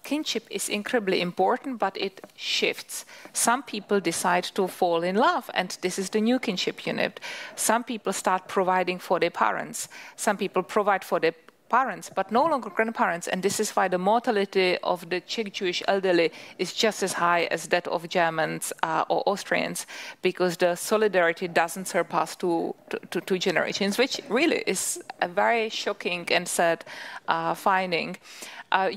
kinship is incredibly important, but it shifts. Some people decide to fall in love, and this is the new kinship unit. Some people start providing for their parents. Some people provide for their parents, but no longer grandparents, and this is why the mortality of the Czech Jewish elderly is just as high as that of Germans or Austrians, because the solidarity doesn't surpass two generations, which really is a very shocking and sad finding.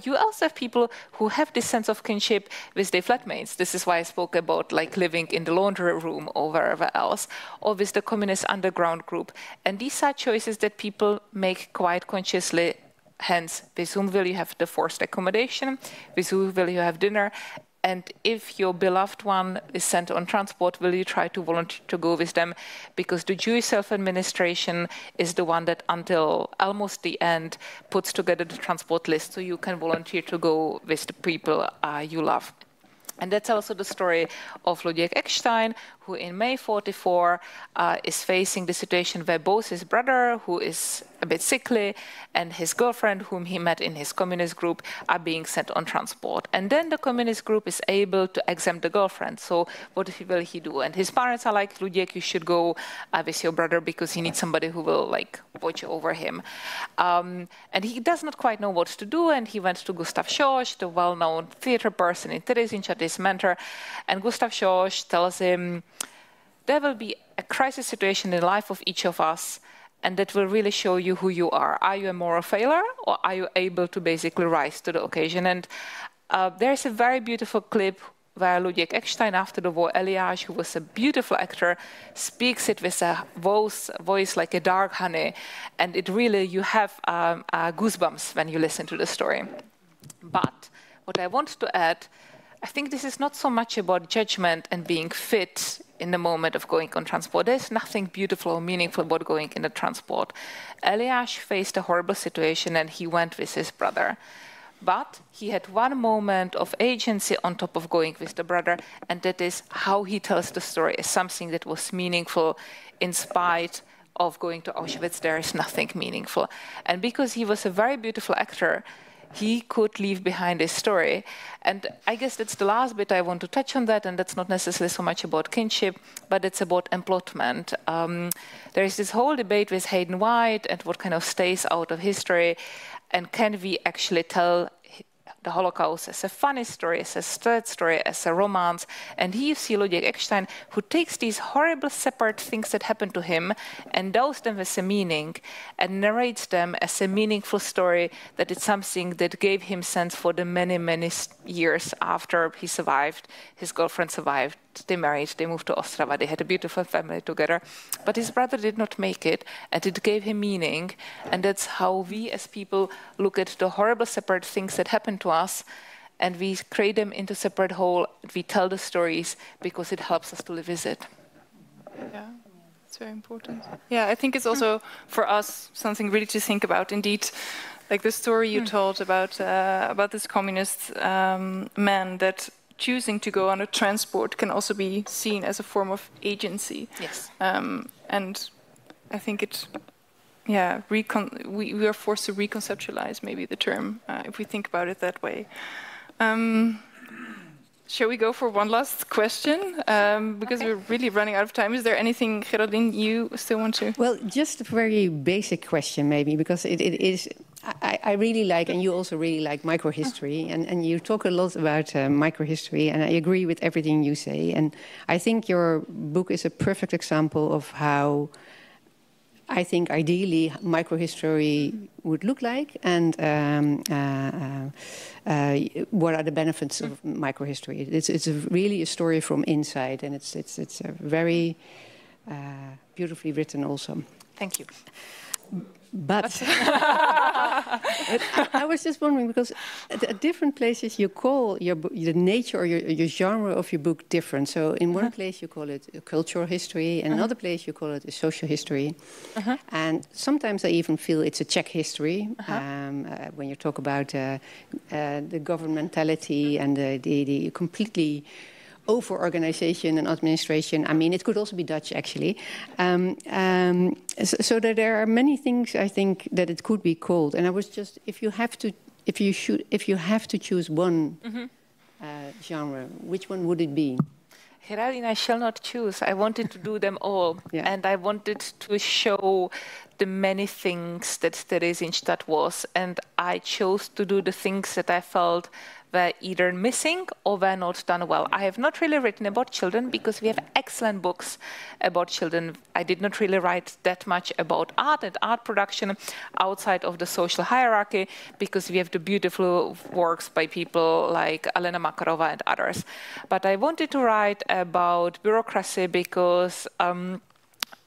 You also have people who have this sense of kinship with their flatmates. This is why I spoke about like living in the laundry room or wherever else, or with the communist underground group. And these are choices that people make quite consciously. Hence, with whom will you have the forced accommodation? With whom will you have dinner? And if your beloved one is sent on transport, will you try to volunteer to go with them? Because the Jewish self-administration is the one that until almost the end puts together the transport list so you can volunteer to go with the people you love. And that's also the story of Luděk Eckstein, who in May 44 is facing the situation where both his brother, who is a bit sickly, and his girlfriend, whom he met in his communist group, are being sent on transport. And then the communist group is able to exempt the girlfriend. So what will he do? And his parents are like, Luděk, you should go with your brother because he needs somebody who will like watch over him. And he does not quite know what to do. And he went to Gustav Schorsch, the well-known theater person in Theresienstadt, his mentor. And Gustav Schorsch tells him, there will be a crisis situation in the life of each of us, and that will really show you who you are. Are you a moral failure, or are you able to basically rise to the occasion? And there's a very beautiful clip where Luděk Eckstein, after the war, Eliáš, who was a beautiful actor, speaks it with a voice like a dark honey. And it really, you have goosebumps when you listen to the story. But what I want to add, I think this is not so much about judgment and being fit in the moment of going on transport. There's nothing beautiful or meaningful about going in the transport. Eliáš faced a horrible situation and he went with his brother. But he had one moment of agency on top of going with the brother, and that is how he tells the story as something that was meaningful in spite of going to Auschwitz. There is nothing meaningful. And because he was a very beautiful actor, he could leave behind his story. And I guess that's the last bit I want to touch on that, and that's not necessarily so much about kinship, but it's about employment. There is this whole debate with Hayden White and what kind of stays out of history, and can we actually tell the Holocaust as a funny story, as a sad story, as a romance. And here you see Luděk Eckstein, who takes these horrible separate things that happened to him, endows them with a meaning, and narrates them as a meaningful story, that it's something that gave him sense for the many, many years after he survived. His girlfriend survived, they married, they moved to Ostrava, they had a beautiful family together. But his brother did not make it, and it gave him meaning. And that's how we as people look at the horrible separate things that happened to us, and we create them into separate whole. We tell the stories because it helps us to live with it. Yeah, it's very important. Yeah, I think it's also for us something really to think about. Indeed, like the story you told about this communist man, that choosing to go on a transport can also be seen as a form of agency. Yes. And I think it, yeah, we are forced to reconceptualize maybe the term if we think about it that way. Shall we go for one last question? Because we're really running out of time. Is there anything, Geraldien, you still want to? Well, just a very basic question maybe, because it is... I really like, and you also really like, microhistory, and you talk a lot about microhistory, and I agree with everything you say. And I think your book is a perfect example of how I think ideally microhistory would look like, and what are the benefits of microhistory. It's really a story from inside, and it's a very beautifully written also. Thank you. But I was just wondering, because at different places you call the nature or your genre of your book different. So in one place you call it a cultural history, and another place you call it a social history. And sometimes I even feel it's a Czech history when you talk about the governmentality and the completely over-organization and administration. I mean, it could also be Dutch, actually. So that there are many things I think that it could be called. And I was just, if you have to choose one genre, which one would it be? Geraldien, I shall not choose. I wanted to do them all. Yeah. And I wanted to show the many things that Theresienstadt was. And I chose to do the things that I felt were either missing or were not done well. I have not really written about children because we have excellent books about children. I did not really write that much about art and art production outside of the social hierarchy because we have the beautiful works by people like Alena Makarova and others. But I wanted to write about bureaucracy because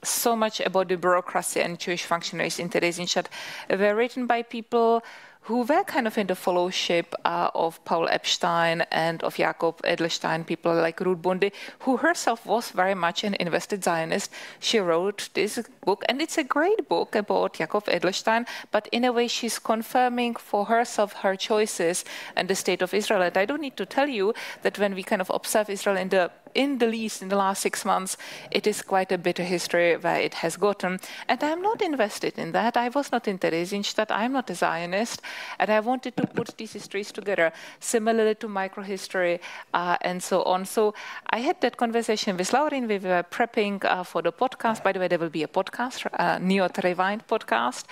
so much about the bureaucracy and Jewish functionaries in Theresienstadt were written by people who were kind of in the fellowship of Paul Epstein and of Jakob Edelstein, people like Ruth Bunde, who herself was very much an invested Zionist. She wrote this book, and it's a great book about Jakob Edelstein, but in a way she's confirming for herself her choices and the state of Israel. And I don't need to tell you that when we kind of observe Israel in the last 6 months, it is quite a bitter history where it has gotten. And I'm not invested in that. I was not in Theresienstadt. I'm not a Zionist. And I wanted to put these histories together, similarly to microhistory and so on. So I had that conversation with Laurien. We were prepping for the podcast. By the way, there will be a podcast, a Neo-Rewind podcast,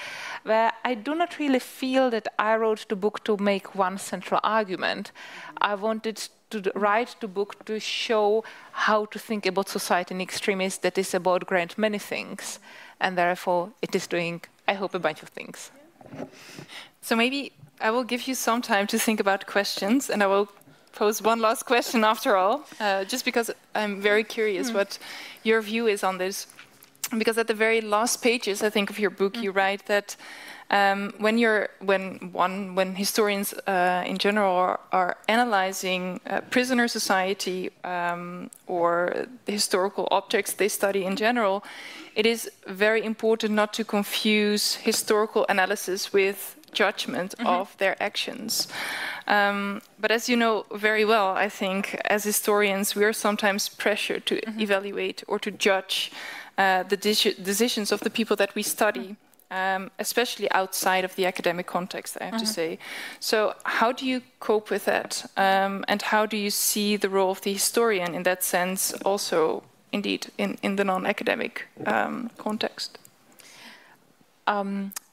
where I do not really feel that I wrote the book to make one central argument. I wanted to write the book to show how to think about society in extremis that is about grant many things. And therefore, it is doing, I hope, a bunch of things. So maybe I will give you some time to think about questions, and I will pose one last question after all, just because I'm very curious what your view is on this. Because at the very last pages, I think, of your book, you write that when historians in general are analyzing prisoner society or the historical objects they study in general, it is very important not to confuse historical analysis with judgment of their actions. But as you know very well, I think, as historians, we are sometimes pressured to evaluate or to judge the decisions of the people that we study, especially outside of the academic context, I have to say. So how do you cope with that? And how do you see the role of the historian in that sense, also, indeed, in the non-academic context?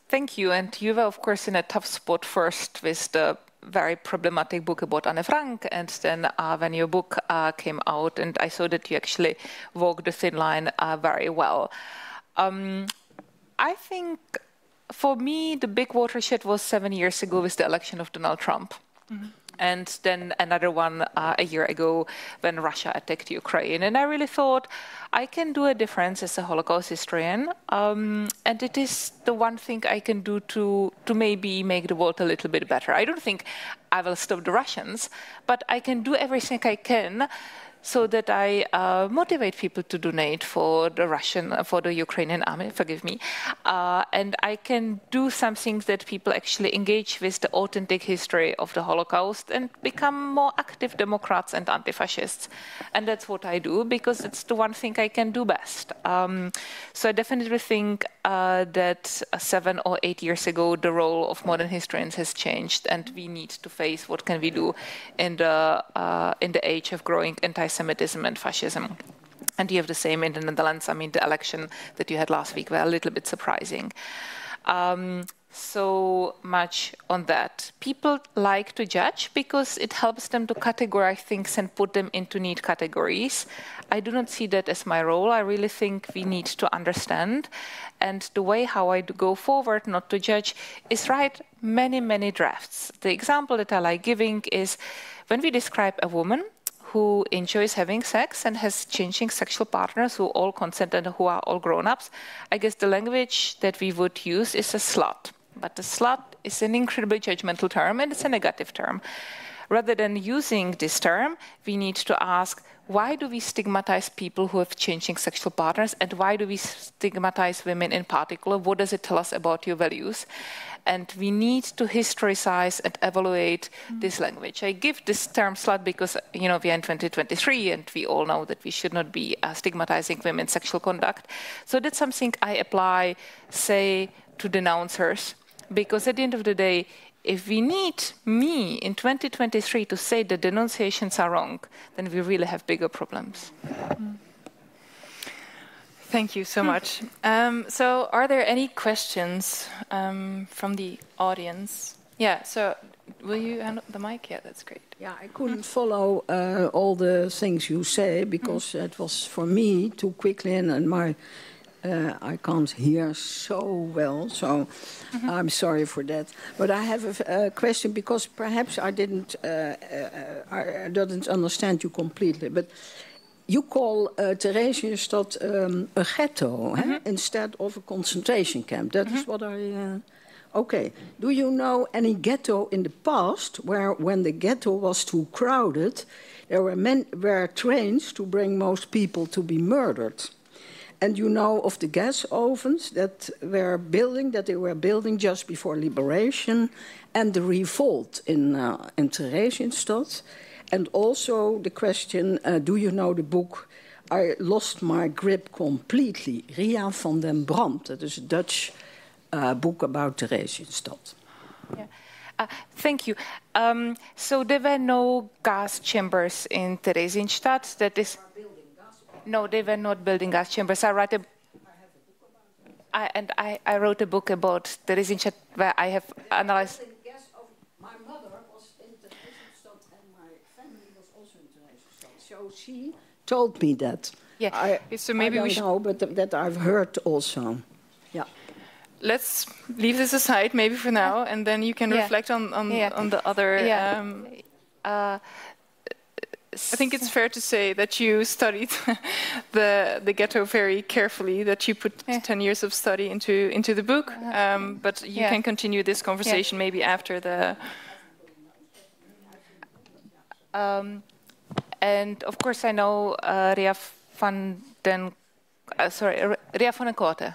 Thank you. And you were, of course, in a tough spot first with the very problematic book about Anne Frank, and then when your book came out, and I saw that you actually walked the thin line very well. I think, for me, the big watershed was 7 years ago with the election of Donald Trump. And then another one a year ago when Russia attacked Ukraine. And I really thought, I can do a difference as a Holocaust historian. And it is the one thing I can do to maybe make the world a little bit better. I don't think I will stop the Russians, but I can do everything I can so that I motivate people to donate for the Ukrainian army, forgive me. And I can do some things that people actually engage with the authentic history of the Holocaust and become more active Democrats and anti-fascists. And that's what I do, because it's the one thing I can do best. So I definitely think that 7 or 8 years ago, the role of modern historians has changed, and we need to face what can we do in the age of growing anti-Semitism and fascism. And you have the same in the Netherlands. I mean, the election that you had last week were a little bit surprising. So much on that. People like to judge because it helps them to categorize things and put them into neat categories. I do not see that as my role. I really think we need to understand. And the way how I go forward, not to judge, is write many, many drafts. The example that I like giving is when we describe a woman who enjoys having sex and has changing sexual partners who all consent and who are all grown-ups, I guess the language that we would use is a slut. But the slut is an incredibly judgmental term, and it's a negative term. Rather than using this term, we need to ask, why do we stigmatize people who have changing sexual partners, and why do we stigmatize women in particular? What does it tell us about your values? And we need to historicize and evaluate this language. I give this term slut because, we are in 2023 and we all know that we should not be stigmatizing women's sexual conduct. So that's something I apply, say, to denouncers, because at the end of the day, if we need me in 2023 to say that denunciations are wrong, then we really have bigger problems. Thank you so much. So are there any questions from the audience? Yeah, so will you handle the mic? Yeah, that's great. Yeah, I couldn't follow all the things you say because it was for me too quickly and I can't hear so well, so I'm sorry for that. But I have a question because perhaps I didn't understand you completely. But you call Theresienstadt a ghetto instead of a concentration camp. That is what I... Okay. Do you know any ghetto in the past where, when the ghetto was too crowded, there were trains to bring most people to be murdered? And you know of the gas ovens that they were building just before liberation, and the revolt in Theresienstadt. And also the question, do you know the book I Lost My Grip Completely? Ria van den Brand. That is a Dutch book about Theresienstadt. Yeah. Thank you. So there were no gas chambers in Theresienstadt. That is... No, they were not building gas chambers. I wrote a book about Theresienstadt where I have analyzed... My mother was in Theresienstadt and my family was also in Theresienstadt. So she told me that. Yeah. So maybe I don't know, but that I've heard also. Yeah. Let's leave this aside maybe for now, and then you can reflect on the other... I think it's fair to say that you studied the ghetto very carefully, that you put 10 years of study into the book, but you can continue this conversation maybe after the... and of course I know Ria van den Kote.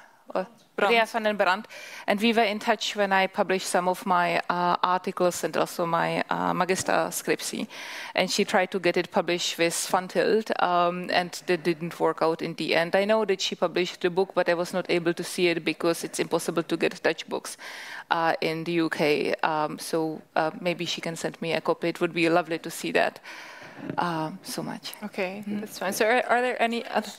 Ria van den Brand, and we were in touch when I published some of my articles and also my magister scriptie, and she tried to get it published with Vastenhout, and that didn't work out in the end. I know that she published the book, but I was not able to see it because it's impossible to get Dutch books in the UK, so maybe she can send me a copy. It would be lovely to see that so much. Okay, that's fine. So are there any other...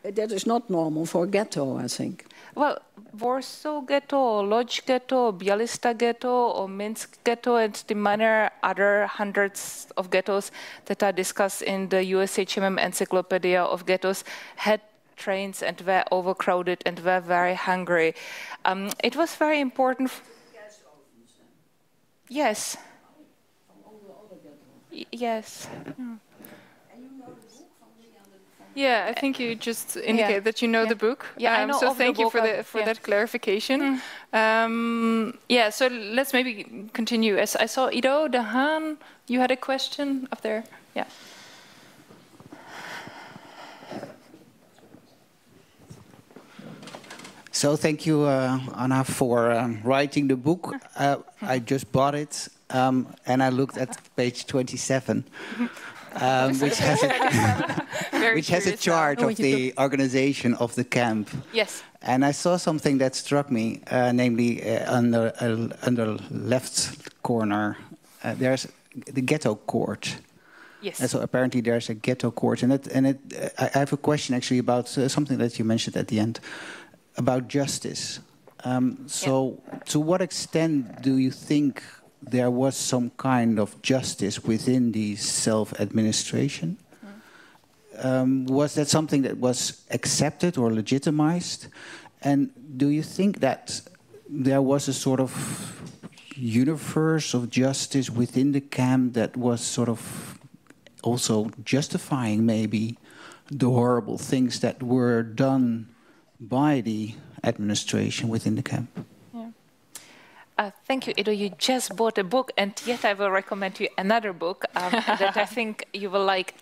That is not normal for a ghetto, I think. Well, Warsaw Ghetto, or Lodz Ghetto, or Białystok Ghetto, or Minsk Ghetto, and the many other hundreds of ghettos that are discussed in the USHMM Encyclopedia of Ghettos had trains and were overcrowded and were very hungry. It was very important. Yes. Yes. Yeah, I think you just indicated that you know the book. Yeah, I know so of thank the you book. for that clarification. Yeah, so let's maybe continue. As I saw Ido de Haan, you had a question up there. Yeah. So thank you, Anna, for writing the book. I just bought it, and I looked at page 27. Which has a chart of the organization of the camp. Yes. And I saw something that struck me, namely under left corner, there's the ghetto court. Yes. And so apparently there's a ghetto court, and I have a question actually about something that you mentioned at the end about justice. To what extent do you think there was some kind of justice within the self-administration? Was that something that was accepted or legitimized? And do you think that there was a sort of universe of justice within the camp that was sort of also justifying maybe the horrible things that were done by the administration within the camp? Thank you, Ido. You just bought a book, and yet I will recommend you another book that I think you will like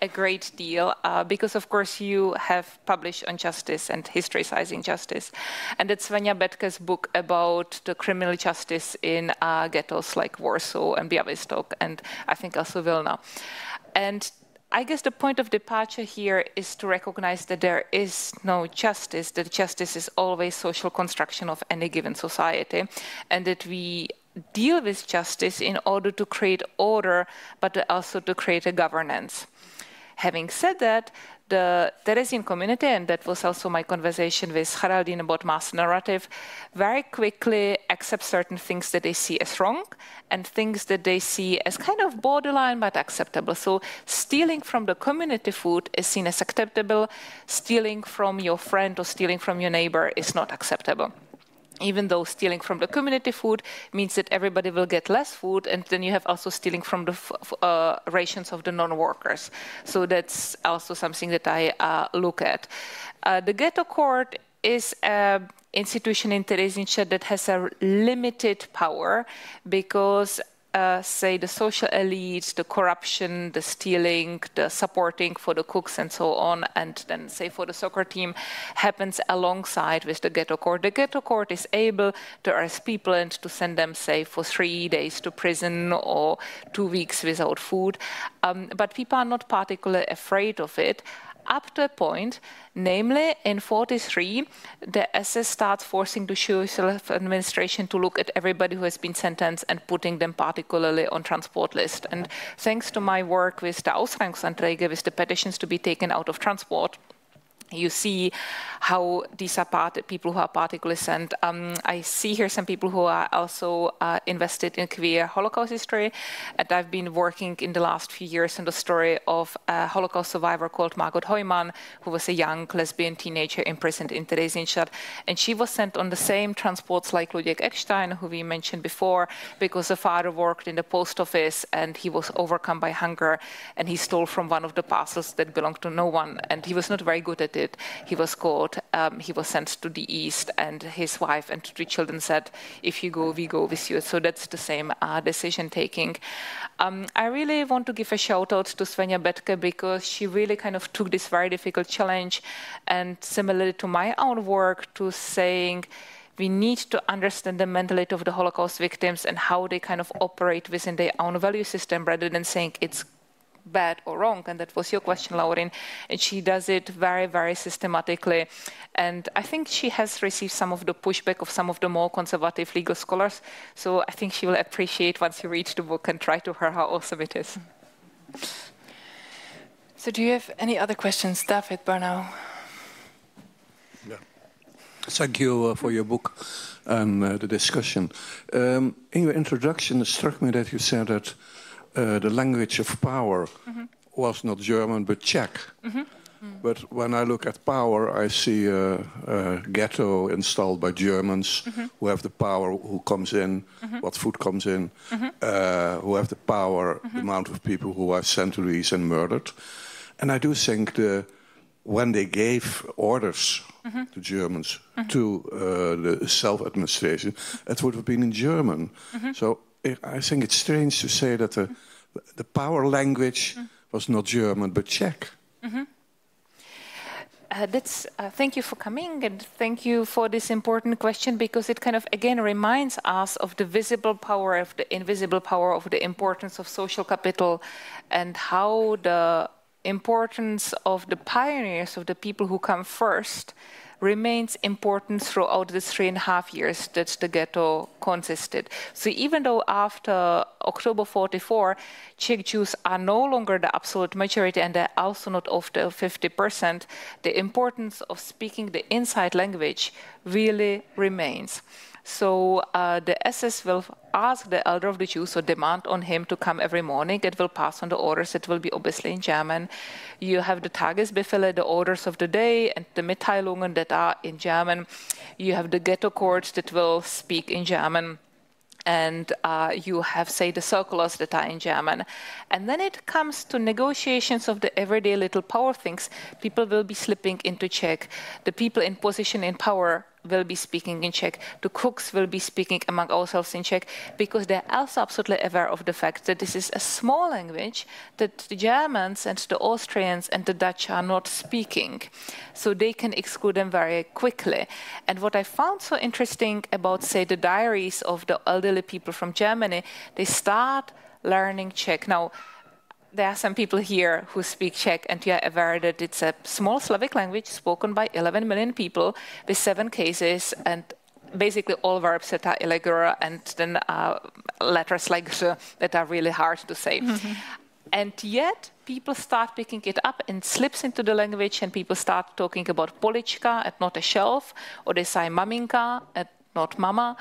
a great deal, because, of course, you have published on justice and historicizing justice. And it's Vanja Betke's book about the criminal justice in ghettos like Warsaw and Białystok, and I think also Vilna. And I guess the point of departure here is to recognize that there is no justice, that justice is always social construction of any given society, and that we deal with justice in order to create order, but also to create a governance. Having said that, the Theresian community, and that was also my conversation with Geraldien about mass narrative, very quickly accept certain things that they see as wrong and things that they see as kind of borderline but acceptable. So stealing from the community food is seen as acceptable. Stealing from your friend or stealing from your neighbor is not acceptable. even though stealing from the community food means that everybody will get less food, and then you have also stealing from the rations of the non-workers. So that's also something that I look at. The ghetto court is an institution in Theresienstadt that has a limited power because say the social elites, the corruption, the stealing, the supporting for the cooks and so on, and then say for the soccer team happens alongside with the ghetto court. The ghetto court is able to arrest people and to send them, say, for 3 days to prison or 2 weeks without food. But people are not particularly afraid of it, up to a point, namely in 1943, the SS starts forcing the social administration to look at everybody who has been sentenced and putting them particularly on transport list. And thanks to my work with the Ausreihungsanträge, with the petitions to be taken out of transport, you see how these are people who are particularly sent. I see here some people who are also invested in queer Holocaust history, and I've been working in the last few years on the story of a Holocaust survivor called Margot Heumann, who was a young lesbian teenager imprisoned in Theresienstadt, and she was sent on the same transports like Luděk Eckstein, who we mentioned before, because the father worked in the post office and he was overcome by hunger, and he stole from one of the parcels that belonged to no one, and he was not very good at it. He was caught, he was sent to the east, and his wife and 3 children said, if you go, we go with you. So that's the same decision taking. I really want to give a shout out to Svenja Betke, because she really kind of took this very difficult challenge, and similarly to my own work, to saying we need to understand the mentality of the Holocaust victims and how they kind of operate within their own value system, rather than saying it's bad or wrong, and that was your question, Laurien, and she does it very, very systematically, and I think she has received some of the pushback of some of the more conservative legal scholars, so I think she will appreciate once you read the book and try to her how awesome it is. So do you have any other questions, David Barnau? Yeah. Thank you for your book and the discussion. In your introduction, it struck me that you said that the language of power was not German but Czech. But when I look at power, I see a ghetto installed by Germans who have the power, who comes in, what food comes in, who have the power, the amount of people who are centuries and murdered. And I do think when they gave orders to Germans to the self-administration, it would have been in German. So I think it's strange to say that the power language was not German but Czech. Thank you for coming, and thank you for this important question, because it kind of again reminds us of the visible power, of the invisible power, of the importance of social capital, and how the importance of the pioneers, of the people who come first, remains important throughout the 3.5 years that the ghetto consisted. So even though after October 1944, Czech Jews are no longer the absolute majority, and they're also not of the 50%, the importance of speaking the inside language really remains. So the SS will ask the elder of the Jews, or demand on him to come every morning. It will pass on the orders. It will be obviously in German. You have the Tagesbefehle, the orders of the day, and the Mitteilungen that are in German. You have the ghetto courts that will speak in German. And you have, say, the circulars that are in German. And then it comes to negotiations of the everyday little power things. People will be slipping into Czech. The people in position in power will be speaking in Czech. The cooks will be speaking among ourselves in Czech, because they're also absolutely aware of the fact that this is a small language that the Germans and the Austrians and the Dutch are not speaking. So they can exclude them very quickly. And what I found so interesting about, say, the diaries of the elderly people from Germany, they start learning Czech. Now, there are some people here who speak Czech, and you are aware that it's a small Slavic language spoken by 11 million people with 7 cases, and basically all verbs that are irregular, and then letters like "z" that are really hard to say. And yet people start picking it up and slips into the language, and people start talking about polička and not a shelf, or they say maminka and not mama.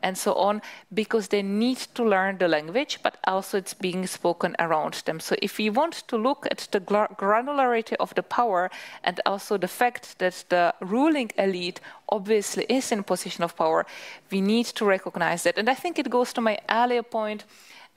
and so on, because they need to learn the language, but also it's being spoken around them. So if we want to look at the granularity of the power and also the fact that the ruling elite obviously is in a position of power, we need to recognize that. And I think it goes to my earlier point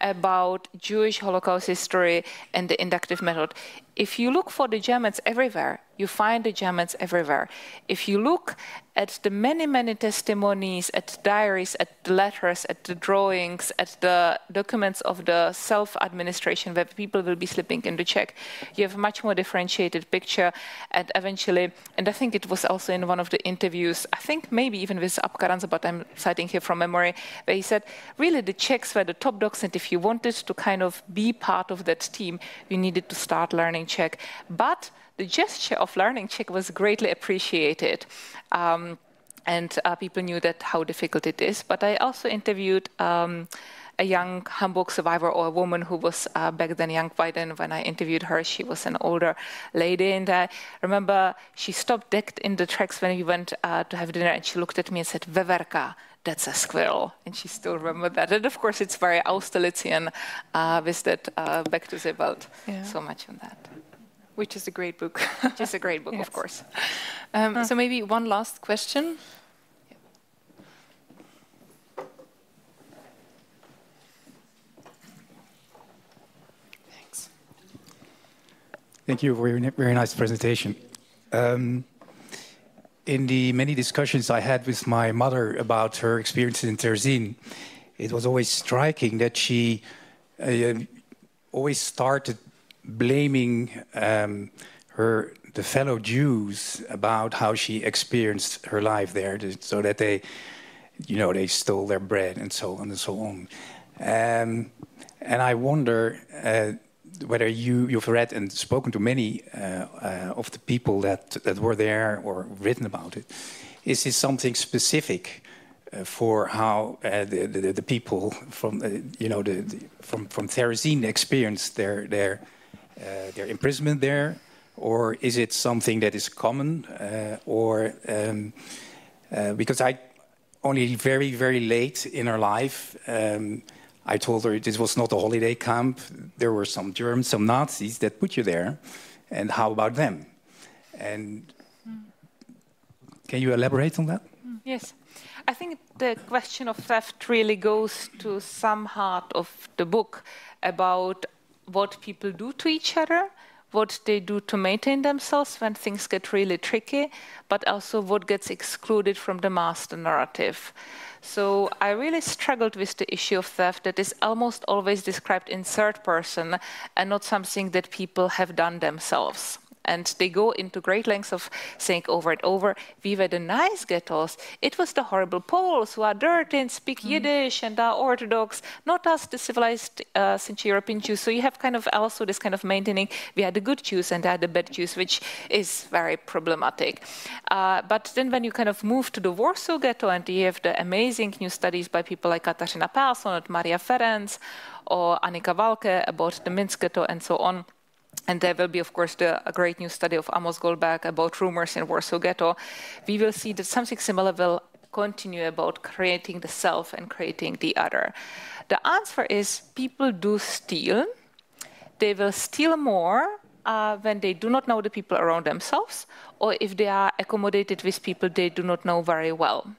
about Jewish Holocaust history and the inductive method. If you look for the Germans everywhere, you find the Germans everywhere. If you look at the many, many testimonies, at diaries, at the letters, at the drawings, at the documents of the self-administration where people will be slipping in the check, you have a much more differentiated picture. And eventually, and I think it was also in one of the interviews, I think maybe even with Apkaranza, but I'm citing here from memory, where he said, really the Czechs were the top dogs, and if you wanted to kind of be part of that team, you needed to start learning Czech. But the gesture of learning Czech was greatly appreciated. And people knew that how difficult it is. But I also interviewed a young Hamburg survivor, or a woman who was back then young. By then, when I interviewed her, she was an older lady. And I remember she stopped dead in the tracks when we went to have dinner, and she looked at me and said, "Veverka, that's a squirrel." And she still remembered that. And of course, it's very Austerlitzian with that back to the belt. Yeah. So much on that. Which is a great book. Which is a great book, yes. Of course. So maybe one last question. Thanks. Thank you for your very nice presentation. In the many discussions I had with my mother about her experiences in Terezin, it was always striking that she always started blaming the fellow Jews about how she experienced her life there, so that they stole their bread and so on and so on. And I wonder whether you've read and spoken to many of the people that were there or written about it. Is this something specific for how the people from from Terezin experienced their imprisonment there, or is it something that is common, because I only very late in her life I told her this was not a holiday camp. There were some Germans, some Nazis that put you there, and how about them? And can you elaborate on that? Yes. I think the question of theft really goes to some heart of the book about what people do to each other, what they do to maintain themselves when things get really tricky, but also what gets excluded from the master narrative. So I really struggled with the issue of theft that is almost always described in third person and not something that people have done themselves. And they go into great lengths of saying over and over, we were the nice ghettos. It was the horrible Poles who are dirty and speak Yiddish and are Orthodox, not us, the civilized Central European Jews. So you have kind of also this kind of maintaining, we had the good Jews and they had the bad Jews, which is very problematic. But then when you kind of move to the Warsaw Ghetto, and you have the amazing new studies by people like Katarzyna Persson, Maria Ferenc, or Annika Walke about the Minsk Ghetto and so on. And there will be, of course, a great new study of Amos Goldberg about rumors in Warsaw Ghetto. We will see that something similar will continue about creating the self and creating the other. The answer is people do steal. They will steal more when they do not know the people around themselves, or if they are accommodated with people they do not know very well.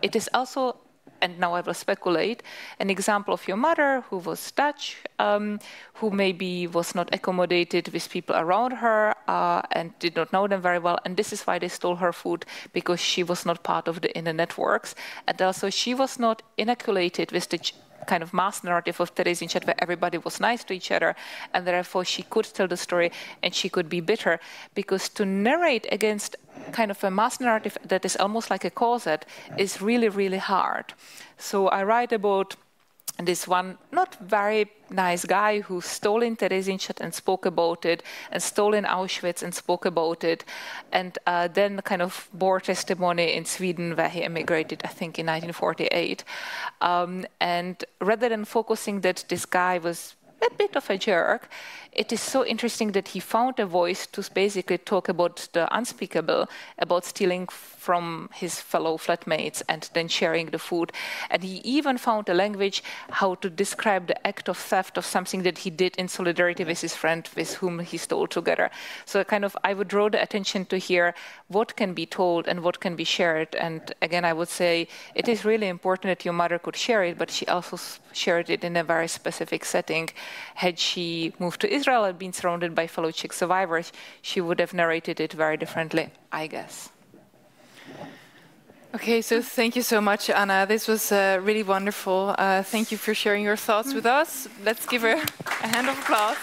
It is also, and now I will speculate, an example of your mother who was Dutch, who maybe was not accommodated with people around her and did not know them very well. And this is why they stole her food, because she was not part of the inner networks. And also she was not inoculated with the kind of mass narrative of Theresienstadt where everybody was nice to each other, and therefore she could tell the story and she could be bitter, because to narrate against kind of a mass narrative that is almost like a corset is really, really hard. So I write about this one not very nice guy who stole in Theresienstadt and spoke about it, and stole in Auschwitz and spoke about it, and then kind of bore testimony in Sweden where he emigrated, I think, in 1948. And rather than focusing that this guy was a bit of a jerk, it is so interesting that he found a voice to basically talk about the unspeakable, about stealing from his fellow flatmates and then sharing the food. And he even found a language how to describe the act of theft of something that he did in solidarity with his friend with whom he stole together. So kind of, I would draw the attention to here what can be told and what can be shared. And again, I would say it is really important that your mother could share it, but she also shared it in a very specific setting. Had she moved to Israel and been surrounded by fellow Czech survivors, she would have narrated it very differently, I guess. Okay, so thank you so much, Anna. This was really wonderful. Thank you for sharing your thoughts with us. Let's give her a hand of applause.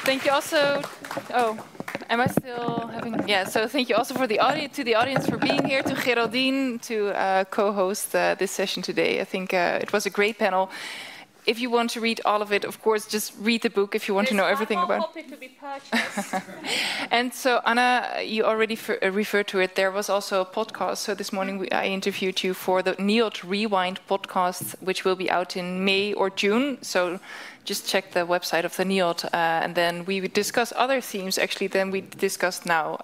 Thank you also. Oh, am I still having? Yeah. So thank you also for the audience for being here. To Geraldien to co-host this session today. I think it was a great panel. If you want to read all of it, of course, just read the book if you want to know everything about it. Copy to be purchased. And so, Anna, you already referred to it. There was also a podcast. So this morning I interviewed you for the NIOD Rewind podcast, which will be out in May or June. So just check the website of the NIOD. And then we would discuss other themes, actually, than we discussed now.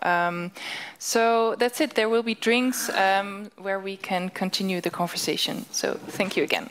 So that's it. There will be drinks where we can continue the conversation. So thank you again.